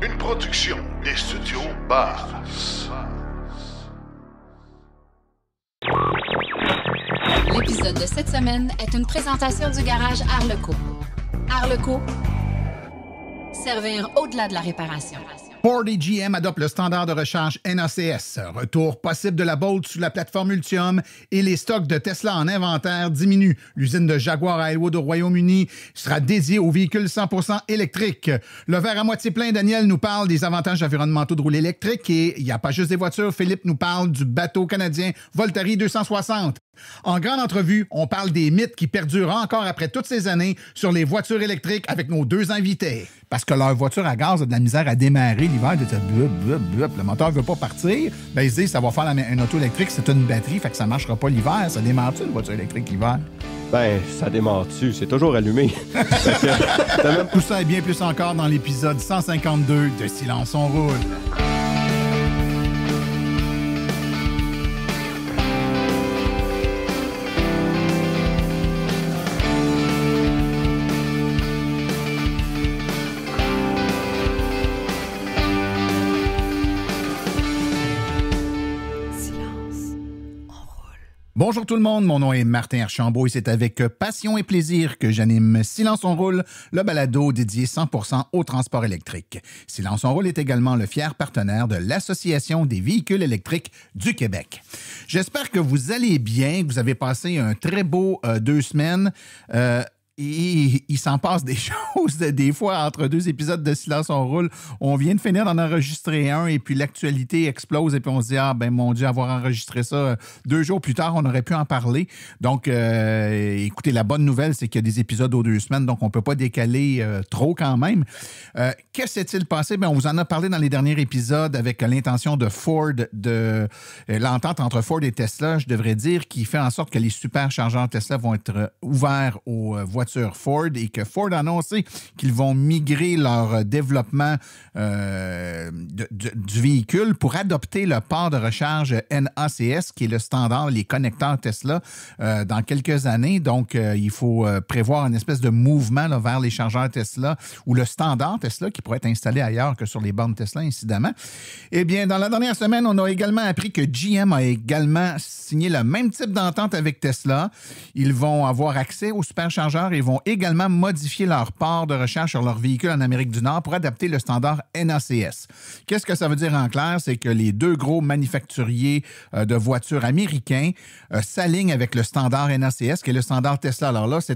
Une production des studios Bass. L'épisode de cette semaine est une présentation du garage Arleco. Arleco, servir au-delà de la réparation. Ford et GM adoptent le standard de recharge NACS. Retour possible de la Bolt sur la plateforme Ultium et les stocks de Tesla en inventaire diminuent. L'usine de Jaguar à Elwood au Royaume-Uni sera dédiée aux véhicules 100% électriques. Le verre à moitié plein, Daniel nous parle des avantages environnementaux de rouler électrique et il n'y a pas juste des voitures. Philippe nous parle du bateau canadien Voltari 260. En grande entrevue, on parle des mythes qui perdurent encore après toutes ces années sur les voitures électriques avec nos deux invités. Parce que leur voiture à gaz a de la misère à démarrer l'hiver, le moteur ne veut pas partir. Ben, ils se disent ça va faire une auto électrique, c'est une batterie, fait que ça ne marchera pas l'hiver. Ça démarre-tu une voiture électrique l'hiver? Ben, ça démarre-tu, c'est toujours allumé. Tout ça et bien plus encore dans l'épisode 152 de Silence on roule. Bonjour tout le monde, mon nom est Martin Archambault et c'est avec passion et plaisir que j'anime Silence on roule, le balado dédié 100% au transport électrique. Silence on roule est également le fier partenaire de l'Association des véhicules électriques du Québec. J'espère que vous allez bien, que vous avez passé un très beau 2 semaines. Et il s'en passe des choses, des fois, entre 2 épisodes de Silence on roule. On vient de finir d'en enregistrer un et puis l'actualité explose et puis on se dit « Ah, ben mon Dieu, avoir enregistré ça 2 jours plus tard, on aurait pu en parler. » Donc, écoutez, la bonne nouvelle, c'est qu'il y a des épisodes aux 2 semaines, donc on ne peut pas décaler trop quand même. Que s'est-il passé? Ben, on vous en a parlé dans les derniers épisodes avec l'intention de Ford, de l'entente entre Ford et Tesla, je devrais dire, qui fait en sorte que les superchargeurs Tesla vont être ouverts aux voitures Ford et que Ford a annoncé qu'ils vont migrer leur développement du véhicule pour adopter le port de recharge NACS, qui est le standard, les connecteurs Tesla, dans quelques années. Donc, il faut prévoir une espèce de mouvement là, vers les chargeurs Tesla ou le standard Tesla qui pourrait être installé ailleurs que sur les bornes Tesla, incidemment. Eh bien, dans la dernière semaine, on a également appris que GM a également signé le même type d'entente avec Tesla. Ils vont avoir accès aux superchargeurs et vont également modifier leur port de recharge sur leurs véhicules en Amérique du Nord pour adapter le standard NACS. Qu'est-ce que ça veut dire en clair? C'est que les 2 gros manufacturiers de voitures américains s'alignent avec le standard NACS, qui est le standard Tesla. Alors là, ça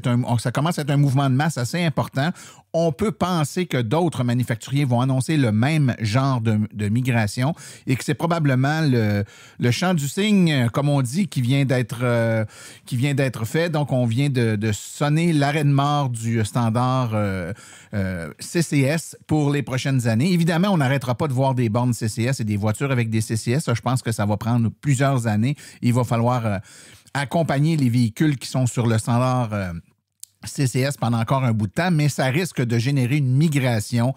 commence à être un mouvement de masse assez important. On peut penser que d'autres manufacturiers vont annoncer le même genre de migration et que c'est probablement le chant du cygne, comme on dit, qui vient d'être fait. Donc, on vient de sonner l'arrêt de mort du standard CCS pour les prochaines années. Évidemment, on n'arrêtera pas de voir des bornes CCS et des voitures avec des CCS. Ça, je pense que ça va prendre plusieurs années. Il va falloir accompagner les véhicules qui sont sur le standard CCS pendant encore un bout de temps, mais ça risque de générer une migration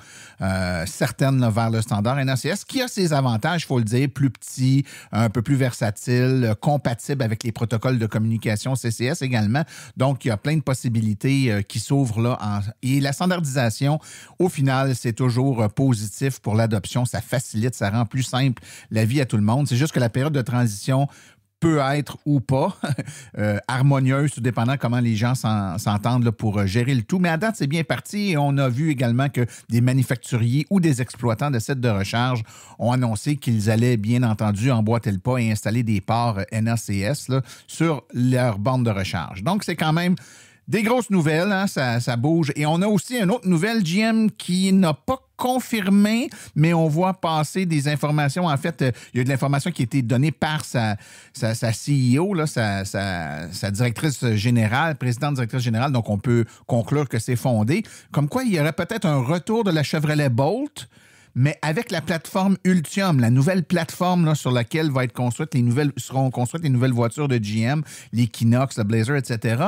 certaine là, vers le standard NACS, qui a ses avantages, il faut le dire, plus petit, un peu plus versatile, compatible avec les protocoles de communication CCS également. Donc, il y a plein de possibilités qui s'ouvrent là. Et la standardisation, au final, c'est toujours positif pour l'adoption. Ça facilite, ça rend plus simple la vie à tout le monde. C'est juste que la période de transition peut être ou pas harmonieuse, tout dépendant comment les gens s'entendent là, pour gérer le tout. Mais à date, c'est bien parti et on a vu également que des manufacturiers ou des exploitants de sites de recharge ont annoncé qu'ils allaient, bien entendu, emboîter le pas et installer des ports NACS là, sur leur borne de recharge. Donc, c'est quand même des grosses nouvelles, hein, ça bouge. Et on a aussi une autre nouvelle, GM, qui n'a pas confirmé, mais on voit passer des informations. En fait, il y a de l'information qui a été donnée par sa CEO, là, sa directrice générale, présidente directrice générale, donc on peut conclure que c'est fondé. Comme quoi, il y aurait peut-être un retour de la Chevrolet Bolt, mais avec la plateforme Ultium, la nouvelle plateforme là, sur laquelle seront construites les nouvelles voitures de GM, l'Equinox, le Blazer, etc.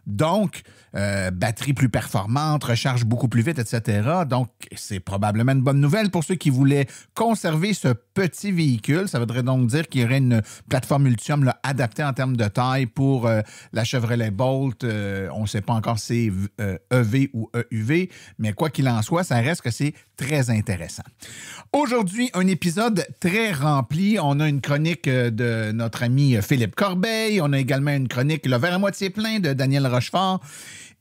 Donc, batterie plus performante, recharge beaucoup plus vite, etc. Donc, c'est probablement une bonne nouvelle pour ceux qui voulaient conserver ce petit véhicule. Ça voudrait donc dire qu'il y aurait une plateforme Ultium là, adaptée en termes de taille pour la Chevrolet Bolt. On ne sait pas encore si c'est EV ou EUV, mais quoi qu'il en soit, ça reste que c'est très intéressant. Aujourd'hui, un épisode très rempli. On a une chronique de notre ami Philippe Corbeil. On a également une chronique Le verre à moitié plein de Daniel Rochefort.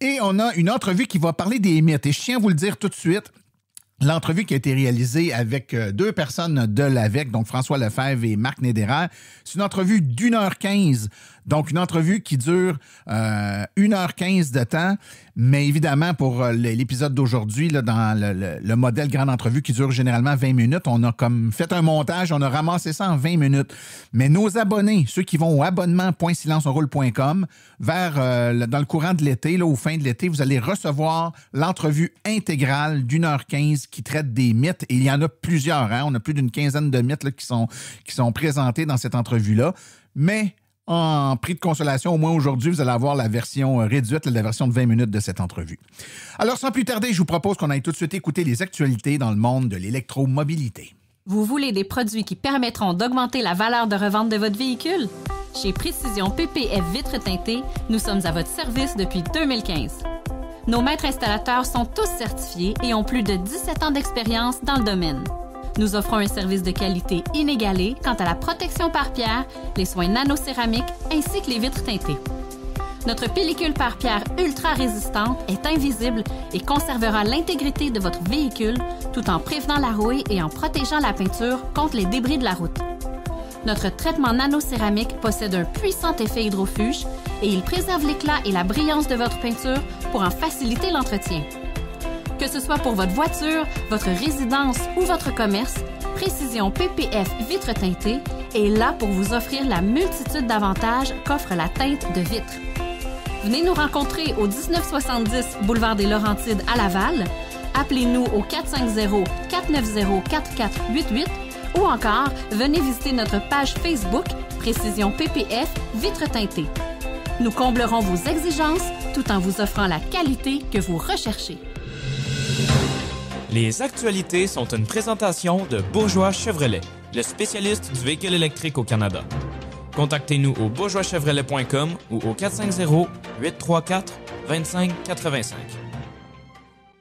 Et on a une entrevue qui va parler des mythes. Et je tiens à vous le dire tout de suite. L'entrevue qui a été réalisée avec deux personnes de l'AVEC, donc François Lefebvre et Marc Nédéraire, c'est une entrevue d'1h15. Donc, une entrevue qui dure 1h15 de temps, mais évidemment, pour l'épisode d'aujourd'hui, là, dans le modèle grande entrevue qui dure généralement 20 minutes, on a comme fait un montage, on a ramassé ça en 20 minutes. Mais nos abonnés, ceux qui vont au abonnement.silenceonroule.com, dans le courant de l'été, là, au fin de l'été, vous allez recevoir l'entrevue intégrale d'1h15 qui traite des mythes. Et il y en a plusieurs, hein? On a plus d'une quinzaine de mythes là, qui sont présentés dans cette entrevue-là. Mais en prix de consolation, au moins aujourd'hui, vous allez avoir la version réduite, la version de 20 minutes de cette entrevue. Alors, sans plus tarder, je vous propose qu'on aille tout de suite écouter les actualités dans le monde de l'électromobilité. Vous voulez des produits qui permettront d'augmenter la valeur de revente de votre véhicule? Chez Précision PPF Vitres teintées, nous sommes à votre service depuis 2015. Nos maîtres installateurs sont tous certifiés et ont plus de 17 ans d'expérience dans le domaine. Nous offrons un service de qualité inégalé quant à la protection par pierre, les soins nanocéramiques ainsi que les vitres teintées. Notre pellicule par pierre ultra résistante est invisible et conservera l'intégrité de votre véhicule tout en prévenant la rouille et en protégeant la peinture contre les débris de la route. Notre traitement nanocéramique possède un puissant effet hydrofuge et il préserve l'éclat et la brillance de votre peinture pour en faciliter l'entretien. Que ce soit pour votre voiture, votre résidence ou votre commerce, Précision PPF Vitres teintées est là pour vous offrir la multitude d'avantages qu'offre la teinte de vitre. Venez nous rencontrer au 1970 Boulevard des Laurentides à Laval. Appelez-nous au 450-490-4488 ou encore venez visiter notre page Facebook Précision PPF Vitres teintées. Nous comblerons vos exigences tout en vous offrant la qualité que vous recherchez. Les actualités sont une présentation de Bourgeois Chevrolet, le spécialiste du véhicule électrique au Canada. Contactez-nous au bourgeoischevrolet.com ou au 450-834-2585.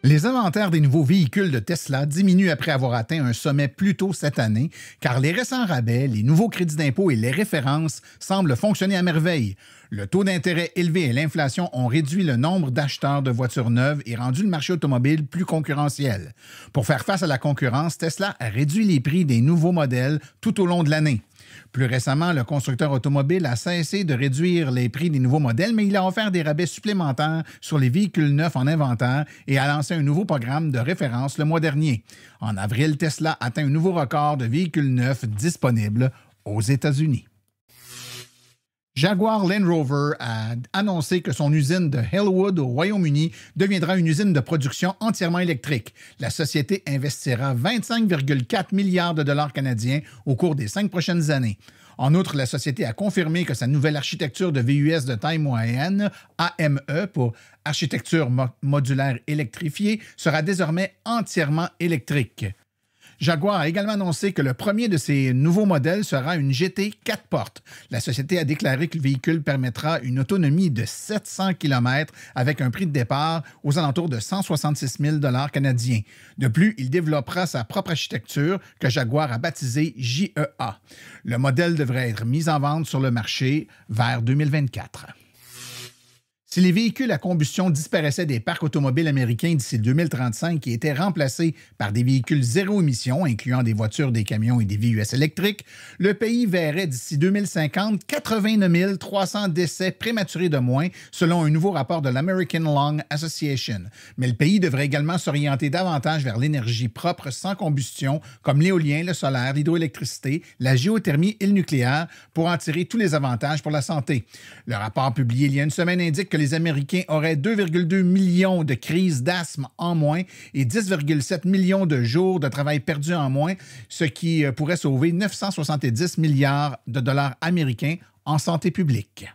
Les inventaires des nouveaux véhicules de Tesla diminuent après avoir atteint un sommet plus tôt cette année, car les récents rabais, les nouveaux crédits d'impôt et les références semblent fonctionner à merveille. Le taux d'intérêt élevé et l'inflation ont réduit le nombre d'acheteurs de voitures neuves et rendu le marché automobile plus concurrentiel. Pour faire face à la concurrence, Tesla a réduit les prix des nouveaux modèles tout au long de l'année. Plus récemment, le constructeur automobile a cessé de réduire les prix des nouveaux modèles, mais il a offert des rabais supplémentaires sur les véhicules neufs en inventaire et a lancé un nouveau programme de référence le mois dernier. En avril, Tesla atteint un nouveau record de véhicules neufs disponibles aux États-Unis. Jaguar Land Rover a annoncé que son usine de Halewood au Royaume-Uni deviendra une usine de production entièrement électrique. La société investira 25,4 milliards de dollars canadiens au cours des 5 prochaines années. En outre, la société a confirmé que sa nouvelle architecture de VUS de taille moyenne, AME pour architecture modulaire électrifiée, sera désormais entièrement électrique. Jaguar a également annoncé que le premier de ses nouveaux modèles sera une GT 4 portes. La société a déclaré que le véhicule permettra une autonomie de 700 km avec un prix de départ aux alentours de 166 000 $ canadiens. De plus, il développera sa propre architecture que Jaguar a baptisée JEA. Le modèle devrait être mis en vente sur le marché vers 2024. Si les véhicules à combustion disparaissaient des parcs automobiles américains d'ici 2035 et étaient remplacés par des véhicules zéro émission, incluant des voitures, des camions et des VUS électriques, le pays verrait d'ici 2050 89 300 décès prématurés de moins, selon un nouveau rapport de l'American Lung Association. Mais le pays devrait également s'orienter davantage vers l'énergie propre sans combustion, comme l'éolien, le solaire, l'hydroélectricité, la géothermie et le nucléaire, pour en tirer tous les avantages pour la santé. Le rapport publié il y a une semaine indique que les Américains auraient 2,2 millions de crises d'asthme en moins et 10,7 millions de jours de travail perdus en moins, ce qui pourrait sauver 970 milliards de dollars américains en santé publique.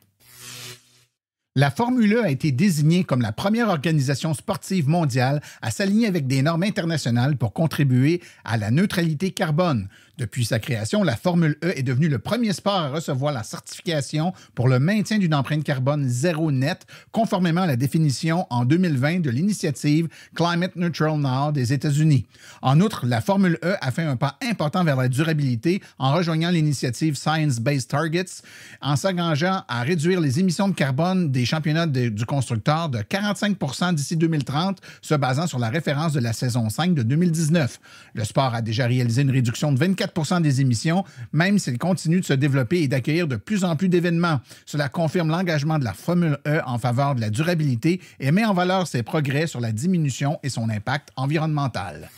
La Formule E a été désignée comme la première organisation sportive mondiale à s'aligner avec des normes internationales pour contribuer à la neutralité carbone. Depuis sa création, la Formule E est devenue le premier sport à recevoir la certification pour le maintien d'une empreinte carbone zéro net, conformément à la définition en 2020 de l'initiative Climate Neutral Now des États-Unis. En outre, la Formule E a fait un pas important vers la durabilité en rejoignant l'initiative Science Based Targets, en s'engageant à réduire les émissions de carbone des championnats du constructeur de 45 % d'ici 2030, se basant sur la référence de la saison 5 de 2019. Le sport a déjà réalisé une réduction de 24 % des émissions, même s'il continue de se développer et d'accueillir de plus en plus d'événements. Cela confirme l'engagement de la Formule E en faveur de la durabilité et met en valeur ses progrès sur la diminution et son impact environnemental.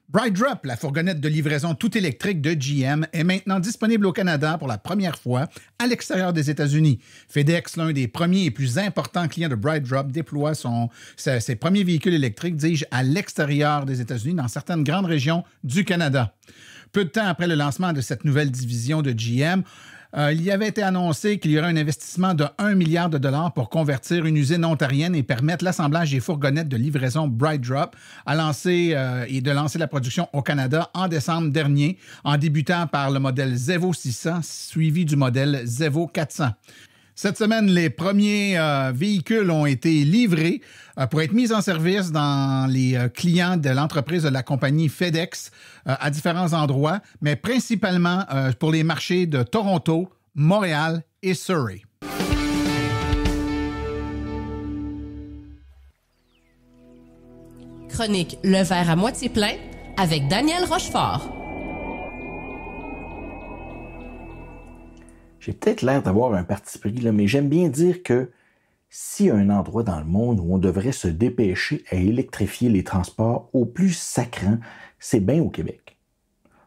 BrightDrop, la fourgonnette de livraison tout électrique de GM, est maintenant disponible au Canada pour la première fois à l'extérieur des États-Unis. FedEx, l'un des premiers et plus importants clients de BrightDrop, déploie ses premiers véhicules électriques, dis-je, à l'extérieur des États-Unis, dans certaines grandes régions du Canada. Peu de temps après le lancement de cette nouvelle division de GM, il y avait été annoncé qu'il y aurait un investissement de 1 milliard de dollars pour convertir une usine ontarienne et permettre l'assemblage des fourgonnettes de livraison BrightDrop et de lancer la production au Canada en décembre dernier, en débutant par le modèle Zevo 600, suivi du modèle Zevo 400. Cette semaine, les premiers véhicules ont été livrés pour être mis en service dans les clients de l'entreprise de la compagnie FedEx à différents endroits, mais principalement pour les marchés de Toronto, Montréal et Surrey. Chronique Le verre à moitié plein avec Daniel Rochefort. J'ai peut-être l'air d'avoir un parti pris, là, mais j'aime bien dire que s'il y a un endroit dans le monde où on devrait se dépêcher à électrifier les transports au plus sacrant, c'est bien au Québec.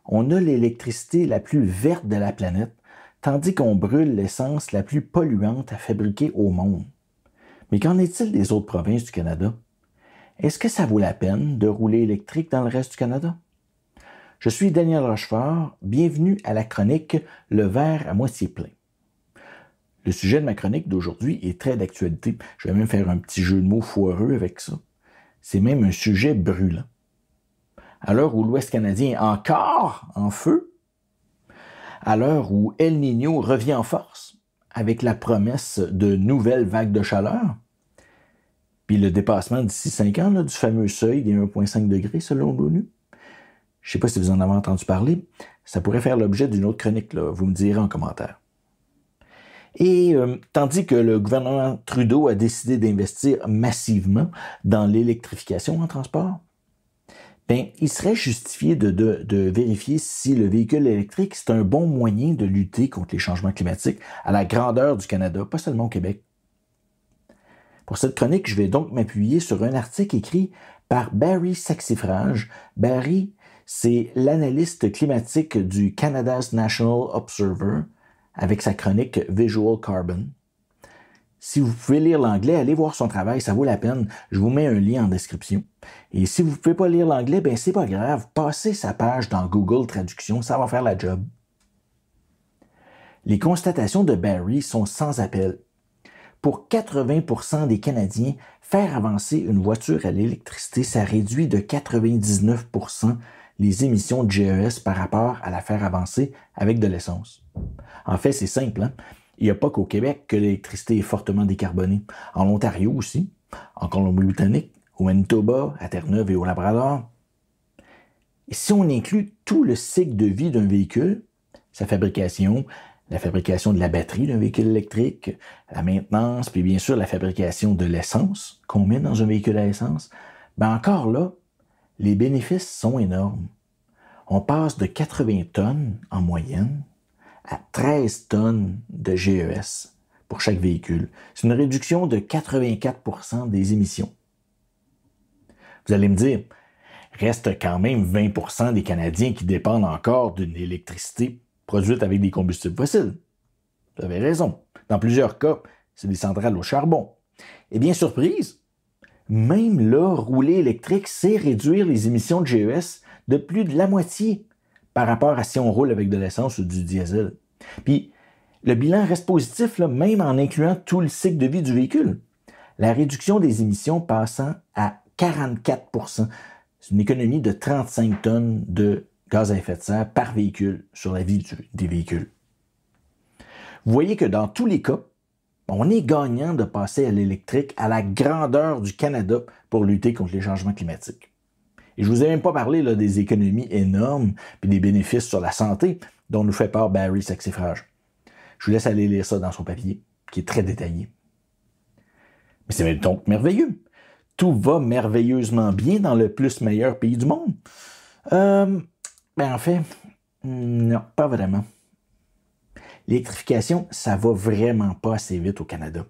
On a l'électricité la plus verte de la planète, tandis qu'on brûle l'essence la plus polluante à fabriquer au monde. Mais qu'en est-il des autres provinces du Canada? Est-ce que ça vaut la peine de rouler électrique dans le reste du Canada? Je suis Daniel Rochefort, bienvenue à la chronique Le verre à moitié plein. Le sujet de ma chronique d'aujourd'hui est très d'actualité. Je vais même faire un petit jeu de mots foireux avec ça. C'est même un sujet brûlant. À l'heure où l'Ouest canadien est encore en feu, à l'heure où El Niño revient en force, avec la promesse de nouvelles vagues de chaleur, puis le dépassement d'ici 5 ans du fameux seuil des 1,5 degrés selon l'ONU. Je ne sais pas si vous en avez entendu parler, ça pourrait faire l'objet d'une autre chronique, là. Vous me direz en commentaire. Et tandis que le gouvernement Trudeau a décidé d'investir massivement dans l'électrification en transport, il serait justifié de vérifier si le véhicule électrique, c'est un bon moyen de lutter contre les changements climatiques à la grandeur du Canada, pas seulement au Québec. Pour cette chronique, je vais donc m'appuyer sur un article écrit par Barry Saxifrage. Barry, c'est l'analyste climatique du Canada's National Observer avec sa chronique Visual Carbon. Si vous pouvez lire l'anglais, allez voir son travail, ça vaut la peine. Je vous mets un lien en description. Et si vous ne pouvez pas lire l'anglais, c'est pas grave. Passez sa page dans Google Traduction, ça va faire la job. Les constatations de Barry sont sans appel. Pour 80% des Canadiens, faire avancer une voiture à l'électricité, ça réduit de 99% les émissions de GES par rapport à la faire avancer avec de l'essence. En fait, c'est simple, Il n'y a pas qu'au Québec que l'électricité est fortement décarbonée. En Ontario aussi, en Colombie-Britannique, au Manitoba, à Terre-Neuve et au Labrador. Et si on inclut tout le cycle de vie d'un véhicule, sa fabrication, la fabrication de la batterie d'un véhicule électrique, la maintenance, puis bien sûr la fabrication de l'essence qu'on met dans un véhicule à essence, encore là, les bénéfices sont énormes. On passe de 80 tonnes en moyenne à 13 tonnes de GES pour chaque véhicule. C'est une réduction de 84% des émissions. Vous allez me dire, reste quand même 20% des Canadiens qui dépendent encore d'une électricité produite avec des combustibles fossiles. Vous avez raison. Dans plusieurs cas, c'est des centrales au charbon. Et bien surprise, même là, rouler électrique, c'est réduire les émissions de GES de plus de la moitié par rapport à si on roule avec de l'essence ou du diesel. Puis, le bilan reste positif, même en incluant tout le cycle de vie du véhicule. La réduction des émissions passant à 44%. C'est une économie de 35 tonnes de gaz à effet de serre par véhicule sur la vie des véhicules. Vous voyez que dans tous les cas, on est gagnant de passer à l'électrique à la grandeur du Canada pour lutter contre les changements climatiques. Et je ne vous ai même pas parlé là, des économies énormes et des bénéfices sur la santé dont nous fait part Barry Saxifrage. Je vous laisse aller lire ça dans son papier, qui est très détaillé. Mais c'est donc merveilleux. Tout va merveilleusement bien dans le plus meilleur pays du monde. En fait, non, pas vraiment. L'électrification, ça va vraiment pas assez vite au Canada.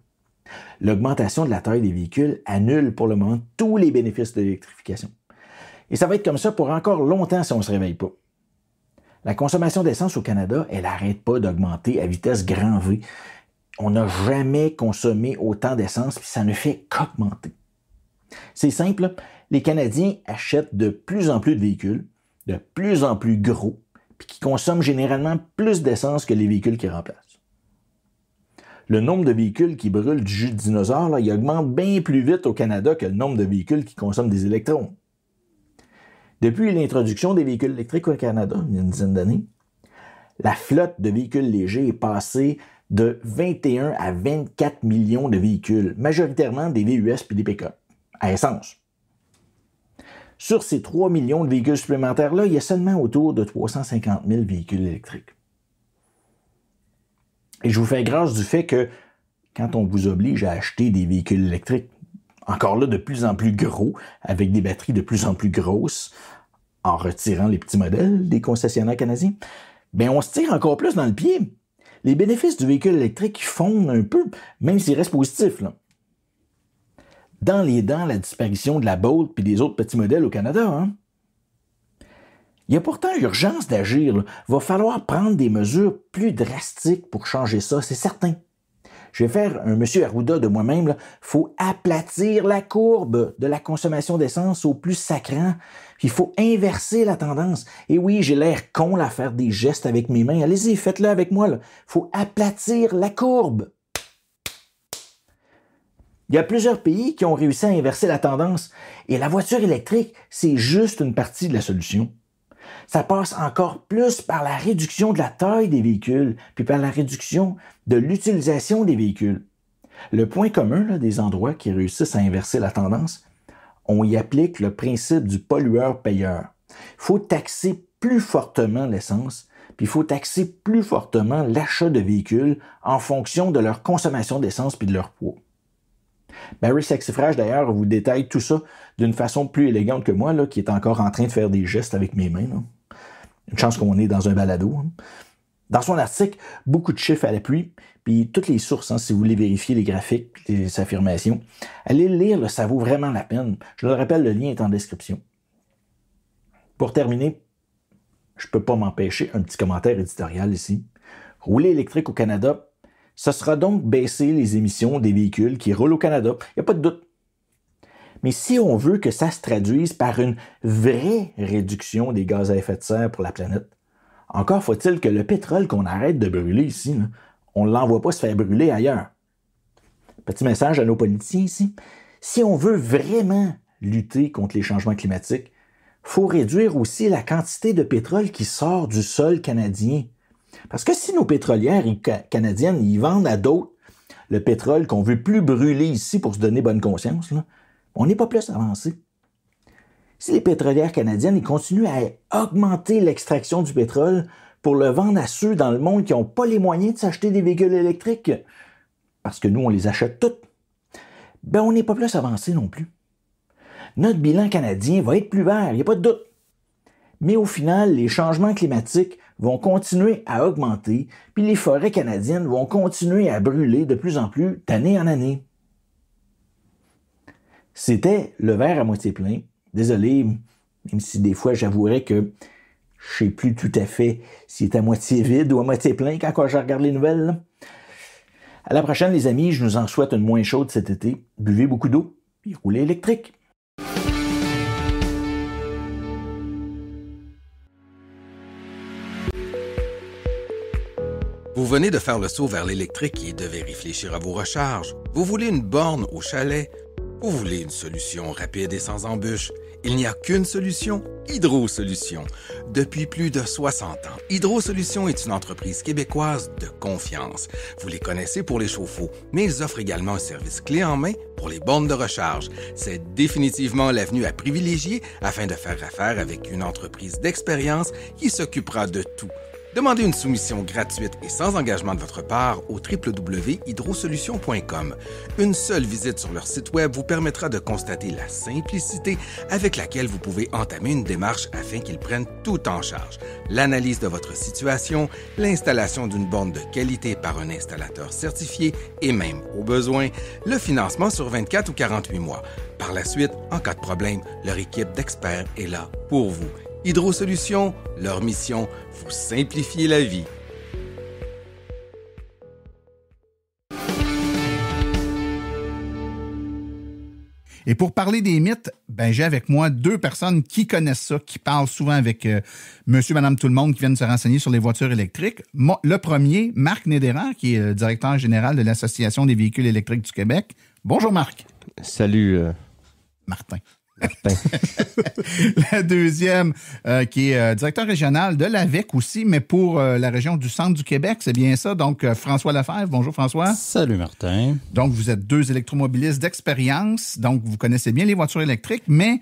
L'augmentation de la taille des véhicules annule pour le moment tous les bénéfices de l'électrification. Et ça va être comme ça pour encore longtemps si on ne se réveille pas. La consommation d'essence au Canada, elle n'arrête pas d'augmenter à vitesse grand V. On n'a jamais consommé autant d'essence, puis ça ne fait qu'augmenter. C'est simple, les Canadiens achètent de plus en plus de véhicules, de plus en plus gros, puis qui consomment généralement plus d'essence que les véhicules qui remplacent. Le nombre de véhicules qui brûlent du jus de dinosaure, là, il augmente bien plus vite au Canada que le nombre de véhicules qui consomment des électrons. Depuis l'introduction des véhicules électriques au Canada, il y a une dizaine d'années, la flotte de véhicules légers est passée de 21 à 24 millions de véhicules, majoritairement des VUS et des pick-up, à essence. Sur ces 3 millions de véhicules supplémentaires-là, il y a seulement autour de 350 000 véhicules électriques. Et je vous fais grâce du fait que quand on vous oblige à acheter des véhicules électriques, encore là de plus en plus gros, avec des batteries de plus en plus grosses, en retirant les petits modèles des concessionnaires canadiens, bien on se tire encore plus dans le pied. Les bénéfices du véhicule électrique fondent un peu, même s'ils restent positifs, là. Dans les dents, la disparition de la Bolt et des autres petits modèles au Canada. Hein? Il y a pourtant urgence d'agir. Il va falloir prendre des mesures plus drastiques pour changer ça, c'est certain. Je vais faire un monsieur Arruda de moi-même. Il faut aplatir la courbe de la consommation d'essence au plus sacrant. Il faut inverser la tendance. Et oui, j'ai l'air con à faire des gestes avec mes mains. Allez-y, faites-le avec moi. Il faut aplatir la courbe. Il y a plusieurs pays qui ont réussi à inverser la tendance et la voiture électrique, c'est juste une partie de la solution. Ça passe encore plus par la réduction de la taille des véhicules, puis par la réduction de l'utilisation des véhicules. Le point commun là, des endroits qui réussissent à inverser la tendance, on y applique le principe du pollueur-payeur. Il faut taxer plus fortement l'essence, puis il faut taxer plus fortement l'achat de véhicules en fonction de leur consommation d'essence puis de leur poids. Barry Saxifrage, d'ailleurs, vous détaille tout ça d'une façon plus élégante que moi, là, qui est encore en train de faire des gestes avec mes mains. Là. Une chance qu'on est dans un balado. Hein. Dans son article, beaucoup de chiffres à l'appui, puis toutes les sources, hein, si vous voulez vérifier les graphiques, les affirmations. Allez le lire, là, ça vaut vraiment la peine. Je le rappelle, le lien est en description. Pour terminer, je ne peux pas m'empêcher un petit commentaire éditorial ici. Rouler électrique au Canada, ce sera donc baisser les émissions des véhicules qui roulent au Canada. Il n'y a pas de doute. Mais si on veut que ça se traduise par une vraie réduction des gaz à effet de serre pour la planète, encore faut-il que le pétrole qu'on arrête de brûler ici, là, on ne l'envoie pas se faire brûler ailleurs. Petit message à nos politiciens ici. Si on veut vraiment lutter contre les changements climatiques, il faut réduire aussi la quantité de pétrole qui sort du sol canadien. Parce que si nos pétrolières canadiennes ils vendent à d'autres le pétrole qu'on ne veut plus brûler ici pour se donner bonne conscience, là, on n'est pas plus avancé. Si les pétrolières canadiennes ils continuent à augmenter l'extraction du pétrole pour le vendre à ceux dans le monde qui n'ont pas les moyens de s'acheter des véhicules électriques, parce que nous, on les achète toutes, ben on n'est pas plus avancé non plus. Notre bilan canadien va être plus vert, il n'y a pas de doute. Mais au final, les changements climatiques vont continuer à augmenter, puis les forêts canadiennes vont continuer à brûler de plus en plus d'année en année. C'était le verre à moitié plein. Désolé, même si des fois j'avouerais que je ne sais plus tout à fait s'il est à moitié vide ou à moitié plein quand je regarde les nouvelles. Là. À la prochaine, les amis, je nous en souhaite une moins chaude cet été. Buvez beaucoup d'eau, puis roulez électrique. Vous venez de faire le saut vers l'électrique et devez réfléchir à vos recharges. Vous voulez une borne au chalet? Vous voulez une solution rapide et sans embûches? Il n'y a qu'une solution, Hydro-Solutions. Depuis plus de 60 ans, Hydro-Solutions est une entreprise québécoise de confiance. Vous les connaissez pour les chauffe-eau, mais ils offrent également un service clé en main pour les bornes de recharge. C'est définitivement l'avenue à privilégier afin de faire affaire avec une entreprise d'expérience qui s'occupera de tout. Demandez une soumission gratuite et sans engagement de votre part au www.hydrosolutions.com. Une seule visite sur leur site web vous permettra de constater la simplicité avec laquelle vous pouvez entamer une démarche afin qu'ils prennent tout en charge. L'analyse de votre situation, l'installation d'une borne de qualité par un installateur certifié et même, au besoin, le financement sur 24 ou 48 mois. Par la suite, en cas de problème, leur équipe d'experts est là pour vous. Hydro-Solutions, leur mission, vous simplifier la vie. Et pour parler des mythes, j'ai avec moi deux personnes qui connaissent ça, qui parlent souvent avec monsieur, madame, tout le monde, qui viennent se renseigner sur les voitures électriques. Le premier, Marc Nédérand, qui est directeur général de l'Association des véhicules électriques du Québec. Bonjour Marc. Salut Martin. La deuxième, qui est directeur régional de l'AVEC aussi, mais pour la région du centre du Québec, c'est bien ça. Donc, François Lefebvre. Bonjour François. Salut Martin. Donc, vous êtes deux électromobilistes d'expérience. Donc, vous connaissez bien les voitures électriques, mais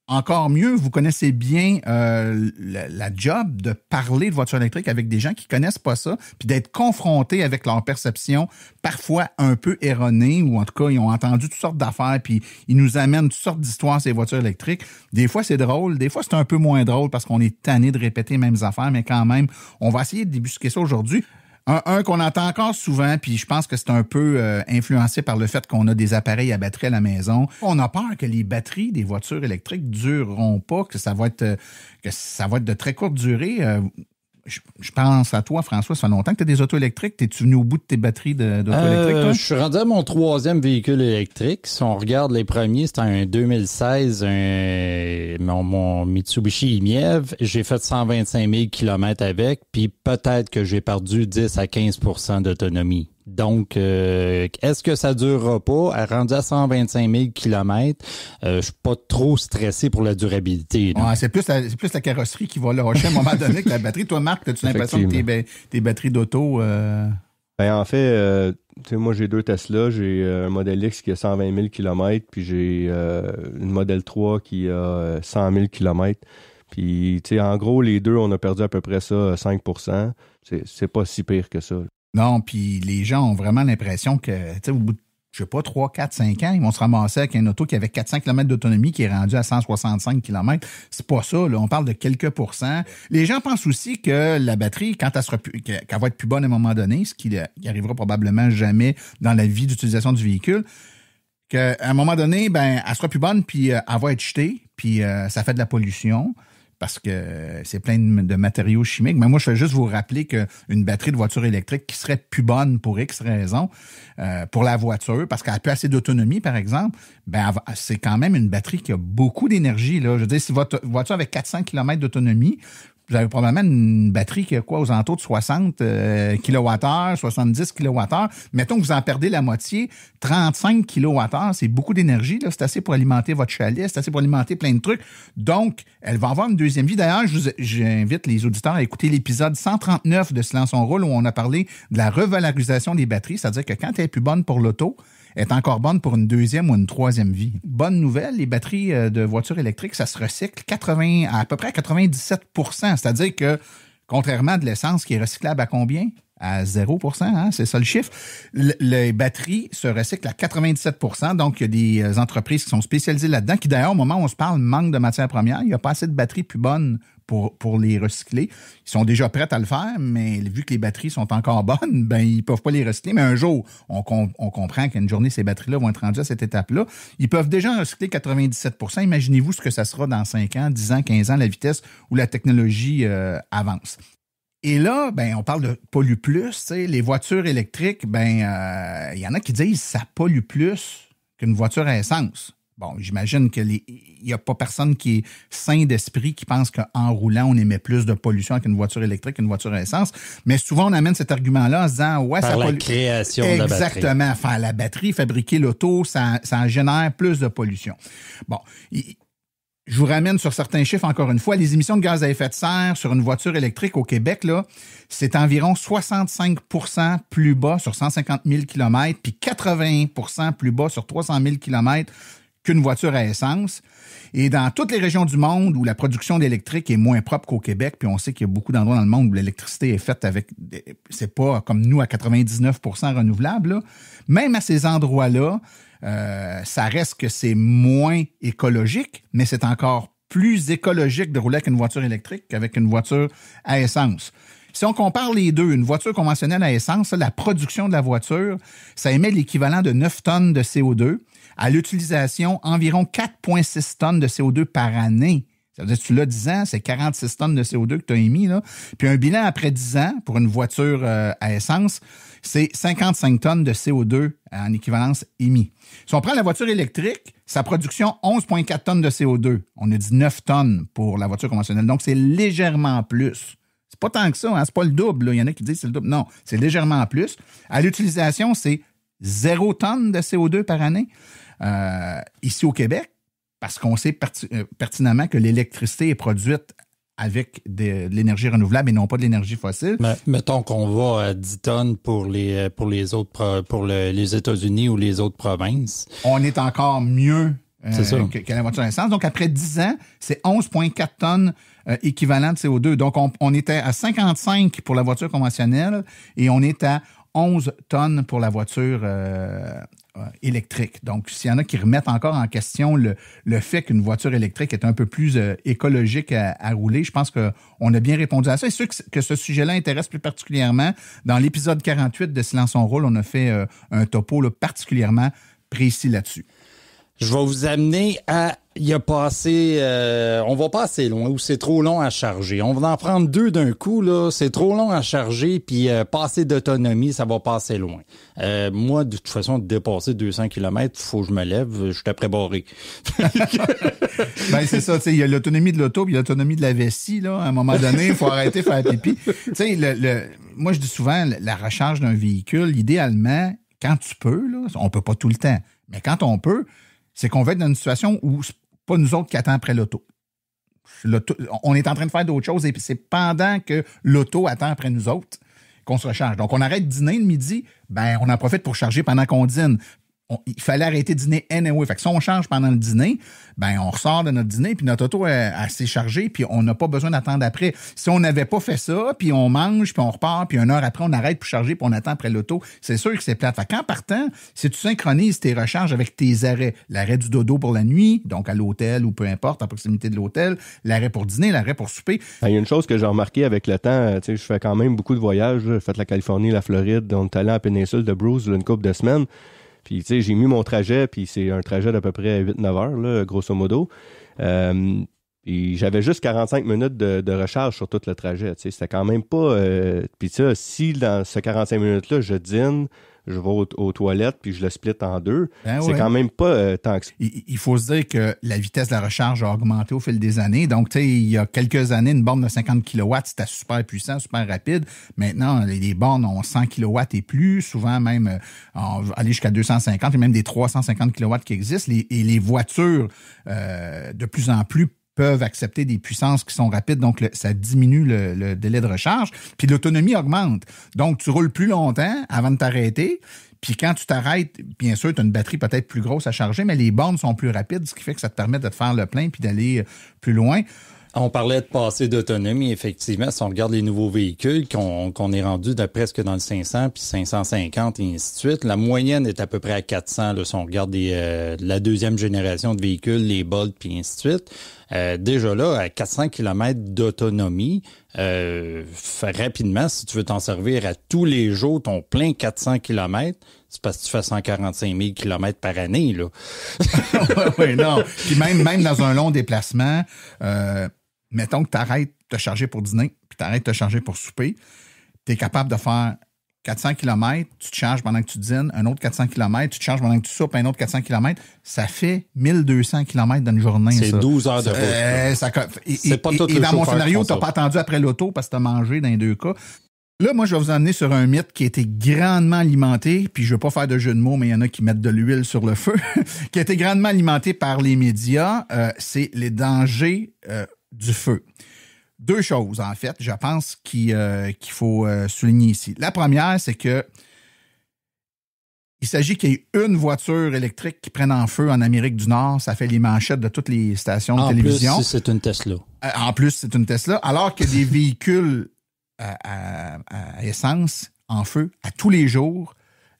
encore mieux, vous connaissez bien la job de parler de voitures électriques avec des gens qui connaissent pas ça, puis d'être confrontés avec leur perception parfois un peu erronée, ou en tout cas, ils ont entendu toutes sortes d'affaires, puis ils nous amènent toutes sortes d'histoires sur les voitures électriques. Des fois, c'est drôle, des fois, c'est un peu moins drôle parce qu'on est tanné de répéter les mêmes affaires, mais quand même, on va essayer de débusquer ça aujourd'hui. Un qu'on entend encore souvent, puis je pense que c'est un peu influencé par le fait qu'on a des appareils à batterie à la maison. On a peur que les batteries des voitures électriques dureront pas, que ça va être de très courte durée. Je pense à toi, François, ça fait longtemps que tu as des autos électriques. T'es-tu venu au bout de tes batteries d'auto électriques, toi? Je suis rendu à mon 3e véhicule électrique. Si on regarde les premiers, c'était un 2016, mon Mitsubishi Imiev. J'ai fait 125 000 km avec, puis peut-être que j'ai perdu 10 à 15 % d'autonomie. Donc, est-ce que ça durera pas? Rendu à 125 000 km, je suis pas trop stressé pour la durabilité. Ouais, c'est plus la carrosserie qui va lâcher à un moment donné que la batterie. Toi, Marc, as-tu l'impression que tes batteries d'auto... En fait, moi, j'ai deux Tesla. J'ai un Model X qui a 120 000 km, puis j'ai une Model 3 qui a 100 000 km. Puis, en gros, les deux, on a perdu à peu près ça, 5 %. C'est pas si pire que ça. Non, puis les gens ont vraiment l'impression que, au bout de, 3, 4, 5 ans, ils vont se ramasser avec un auto qui avait 400 km d'autonomie qui est rendu à 165 km. C'est pas ça, là. On parle de quelques pourcents. Les gens pensent aussi que la batterie, quand qu'elle va être plus bonne à un moment donné, ce qui arrivera probablement jamais dans la vie d'utilisation du véhicule, qu'à un moment donné, elle sera plus bonne, puis elle va être jetée, puis ça fait de la pollution. Parce que c'est plein de matériaux chimiques. Mais moi, je vais juste vous rappeler qu'une batterie de voiture électrique qui serait plus bonne pour X raisons, pour la voiture, parce qu'elle a plus assez d'autonomie, par exemple, c'est quand même une batterie qui a beaucoup d'énergie, là. Je veux dire, si votre voiture avait 400 km d'autonomie, vous avez probablement une batterie qui a aux alentours de 60 kWh, 70 kWh. Mettons que vous en perdez la moitié, 35 kWh, c'est beaucoup d'énergie, là. C'est assez pour alimenter votre chalet, c'est assez pour alimenter plein de trucs. Donc, elle va avoir une deuxième vie. D'ailleurs, j'invite les auditeurs à écouter l'épisode 139 de Silence on roule où on a parlé de la revalorisation des batteries, c'est-à-dire que quand elle est plus bonne pour l'auto, est encore bonne pour une deuxième ou une troisième vie. Bonne nouvelle, les batteries de voitures électriques, ça se recycle à peu près à 97 %. C'est-à-dire que, contrairement à de l'essence qui est recyclable à combien? À 0 %, hein? C'est ça le chiffre. Les batteries se recyclent à 97 %. Donc, il y a des entreprises qui sont spécialisées là-dedans, qui d'ailleurs, au moment où on se parle, manquent de matières premières. Il n'y a pas assez de batteries plus bonnes pour les recycler. Ils sont déjà prêts à le faire, mais vu que les batteries sont encore bonnes, ils ne peuvent pas les recycler. Mais un jour, on comprend qu'une journée, ces batteries-là vont être rendues à cette étape-là. Ils peuvent déjà recycler 97 %. Imaginez-vous ce que ça sera dans 5 ans, 10 ans, 15 ans, la vitesse où la technologie avance. Et là, on parle de pollue plus. Les voitures électriques, il y en a qui disent que ça pollue plus qu'une voiture à essence. Bon, j'imagine qu'il n'y a pas personne qui est sain d'esprit qui pense qu'en roulant, on émet plus de pollution avec une voiture électrique qu'une voiture à essence. Mais souvent, on amène cet argument-là en se disant, ouais, ça pollue. Par la création de la batterie. Exactement. Faire la batterie, fabriquer l'auto, ça génère plus de pollution. Bon, je vous ramène sur certains chiffres encore une fois. Les émissions de gaz à effet de serre sur une voiture électrique au Québec, là, c'est environ 65 % plus bas sur 150 000 km, puis 80 % plus bas sur 300 000 km qu'une voiture à essence. Et dans toutes les régions du monde où la production d'électrique est moins propre qu'au Québec, puis on sait qu'il y a beaucoup d'endroits dans le monde où l'électricité est faite avec, c'est pas comme nous à 99 % renouvelable, là. Même à ces endroits-là, ça reste que c'est moins écologique, mais c'est encore plus écologique de rouler avec une voiture électrique qu'avec une voiture à essence. Si on compare les deux, une voiture conventionnelle à essence, la production de la voiture, ça émet l'équivalent de 9 tonnes de CO2. À l'utilisation, environ 4,6 tonnes de CO2 par année. Ça veut dire que tu l'as 10 ans, c'est 46 tonnes de CO2 que tu as émis, là. Puis un bilan après 10 ans pour une voiture à essence, c'est 55 tonnes de CO2 en équivalence émis. Si on prend la voiture électrique, sa production, 11,4 tonnes de CO2. On a dit 9 tonnes pour la voiture conventionnelle. Donc, c'est légèrement plus. C'est pas tant que ça, hein? C'est pas le double, là. Il y en a qui disent que c'est le double. Non, c'est légèrement plus. À l'utilisation, c'est 0 tonnes de CO2 par année. Ici au Québec, parce qu'on sait pertinemment que l'électricité est produite avec de l'énergie renouvelable et non pas de l'énergie fossile. Mais, mettons qu'on va à 10 tonnes pour les États-Unis ou les autres provinces. On est encore mieux que la voiture à essence. Donc, après 10 ans, c'est 11,4 tonnes équivalent de CO2. Donc, on était à 55 pour la voiture conventionnelle et on est à 11 tonnes pour la voiture électrique. Donc, s'il y en a qui remettent encore en question le fait qu'une voiture électrique est un peu plus écologique à rouler, je pense qu'on a bien répondu à ça. Et ceux que ce sujet-là intéresse plus particulièrement, dans l'épisode 48 de Silence on roule, on a fait un topo là, particulièrement précis là-dessus. Je vais vous amener à... on va pas assez loin, ou c'est trop long à charger. On va en prendre 2 d'un coup, là. C'est trop long à charger, puis passer d'autonomie, ça va passer loin. Moi, de toute façon, de dépasser 200 km, il faut que je me lève, je suis après barré. Ben, c'est ça, tu sais, il y a l'autonomie de l'auto, puis l'autonomie de la vessie, là. À un moment donné, il faut arrêter de faire pipi. Tu sais, moi, je dis souvent, la recharge d'un véhicule, idéalement, quand tu peux, là, on peut pas tout le temps, mais quand on peut, c'est qu'on va être dans une situation où c'est pas nous autres qui attendons après l'auto. On est en train de faire d'autres choses et c'est pendant que l'auto attend après nous autres qu'on se recharge. Donc, on arrête de dîner le midi, ben on en profite pour charger pendant qu'on dîne. Il fallait arrêter de dîner anyway. Fait que si on charge pendant le dîner, ben on ressort de notre dîner, puis notre auto elle s'est chargée, puis on n'a pas besoin d'attendre après. Si on n'avait pas fait ça, puis on mange, puis on repart, puis 1 heure après, on arrête pour charger, puis on attend après l'auto, c'est sûr que c'est plate. Fait qu'en partant, si tu synchronises tes recharges avec tes arrêts, l'arrêt du dodo pour la nuit, donc à l'hôtel ou peu importe, à proximité de l'hôtel, l'arrêt pour dîner, l'arrêt pour souper. Il y a une chose que j'ai remarqué avec le temps, tu sais, je fais quand même beaucoup de voyages, j'ai fait la Californie, la Floride, on est allé à la péninsule de Bruce une couple de semaines. Puis, tu sais, j'ai mis mon trajet, puis c'est un trajet d'à peu près 8-9 heures, là, grosso modo. Et j'avais juste 45 minutes de recharge sur tout le trajet. Tu sais, c'était quand même pas... Puis ça, si dans ce 45 minutes-là, je dîne, je vais aux toilettes, puis je le split en 2, c'est quand même pas tant que ça. Il faut se dire que la vitesse de la recharge a augmenté au fil des années. Donc, tu sais, il y a quelques années, une borne de 50 kW, c'était super puissant, super rapide. Maintenant, les bornes ont 100 kW et plus, souvent même aller jusqu'à 250 et même des 350 kW qui existent. Et les voitures, de plus en plus, peuvent accepter des puissances qui sont rapides, donc ça diminue le délai de recharge, puis l'autonomie augmente. Donc, tu roules plus longtemps avant de t'arrêter, puis quand tu t'arrêtes, bien sûr, tu as une batterie peut-être plus grosse à charger, mais les bornes sont plus rapides, ce qui fait que ça te permet de te faire le plein puis d'aller plus loin. On parlait de passer d'autonomie, effectivement. Si on regarde les nouveaux véhicules, qu'on est rendu presque dans le 500, puis 550, et ainsi de suite, la moyenne est à peu près à 400. Là, si on regarde la deuxième génération de véhicules, les Bolt, puis ainsi de suite. Déjà là, à 400 km d'autonomie, rapidement, si tu veux t'en servir à tous les jours, ton plein 400 km, c'est parce que tu fais 145 000 km par année, là. Oui, non. Puis même dans un long déplacement, mettons que tu arrêtes de te charger pour dîner, puis tu arrêtes de te charger pour souper, tu es capable de faire 400 km, tu te charges pendant que tu dînes, un autre 400 km, tu te charges pendant que tu soupes, un autre 400 km, ça fait 1200 km dans une journée. C'est 12 heures de route. C'est pas tout et dans mon scénario, tu n'as pas attendu après l'auto parce que tu as mangé dans les 2 cas. Là, moi, je vais vous emmener sur un mythe qui a été grandement alimenté, puis je ne veux pas faire de jeu de mots, mais il y en a qui mettent de l'huile sur le feu, qui a été grandement alimenté par les médias, c'est les dangers du feu. Deux choses, en fait, je pense qu'il faut souligner ici. La première, c'est que il s'agit qu'il y ait une voiture électrique qui prenne en feu en Amérique du Nord. Ça fait les manchettes de toutes les stations de télévision. En plus, c'est une Tesla. En plus, c'est une Tesla. Alors que des véhicules à essence en feu à tous les jours,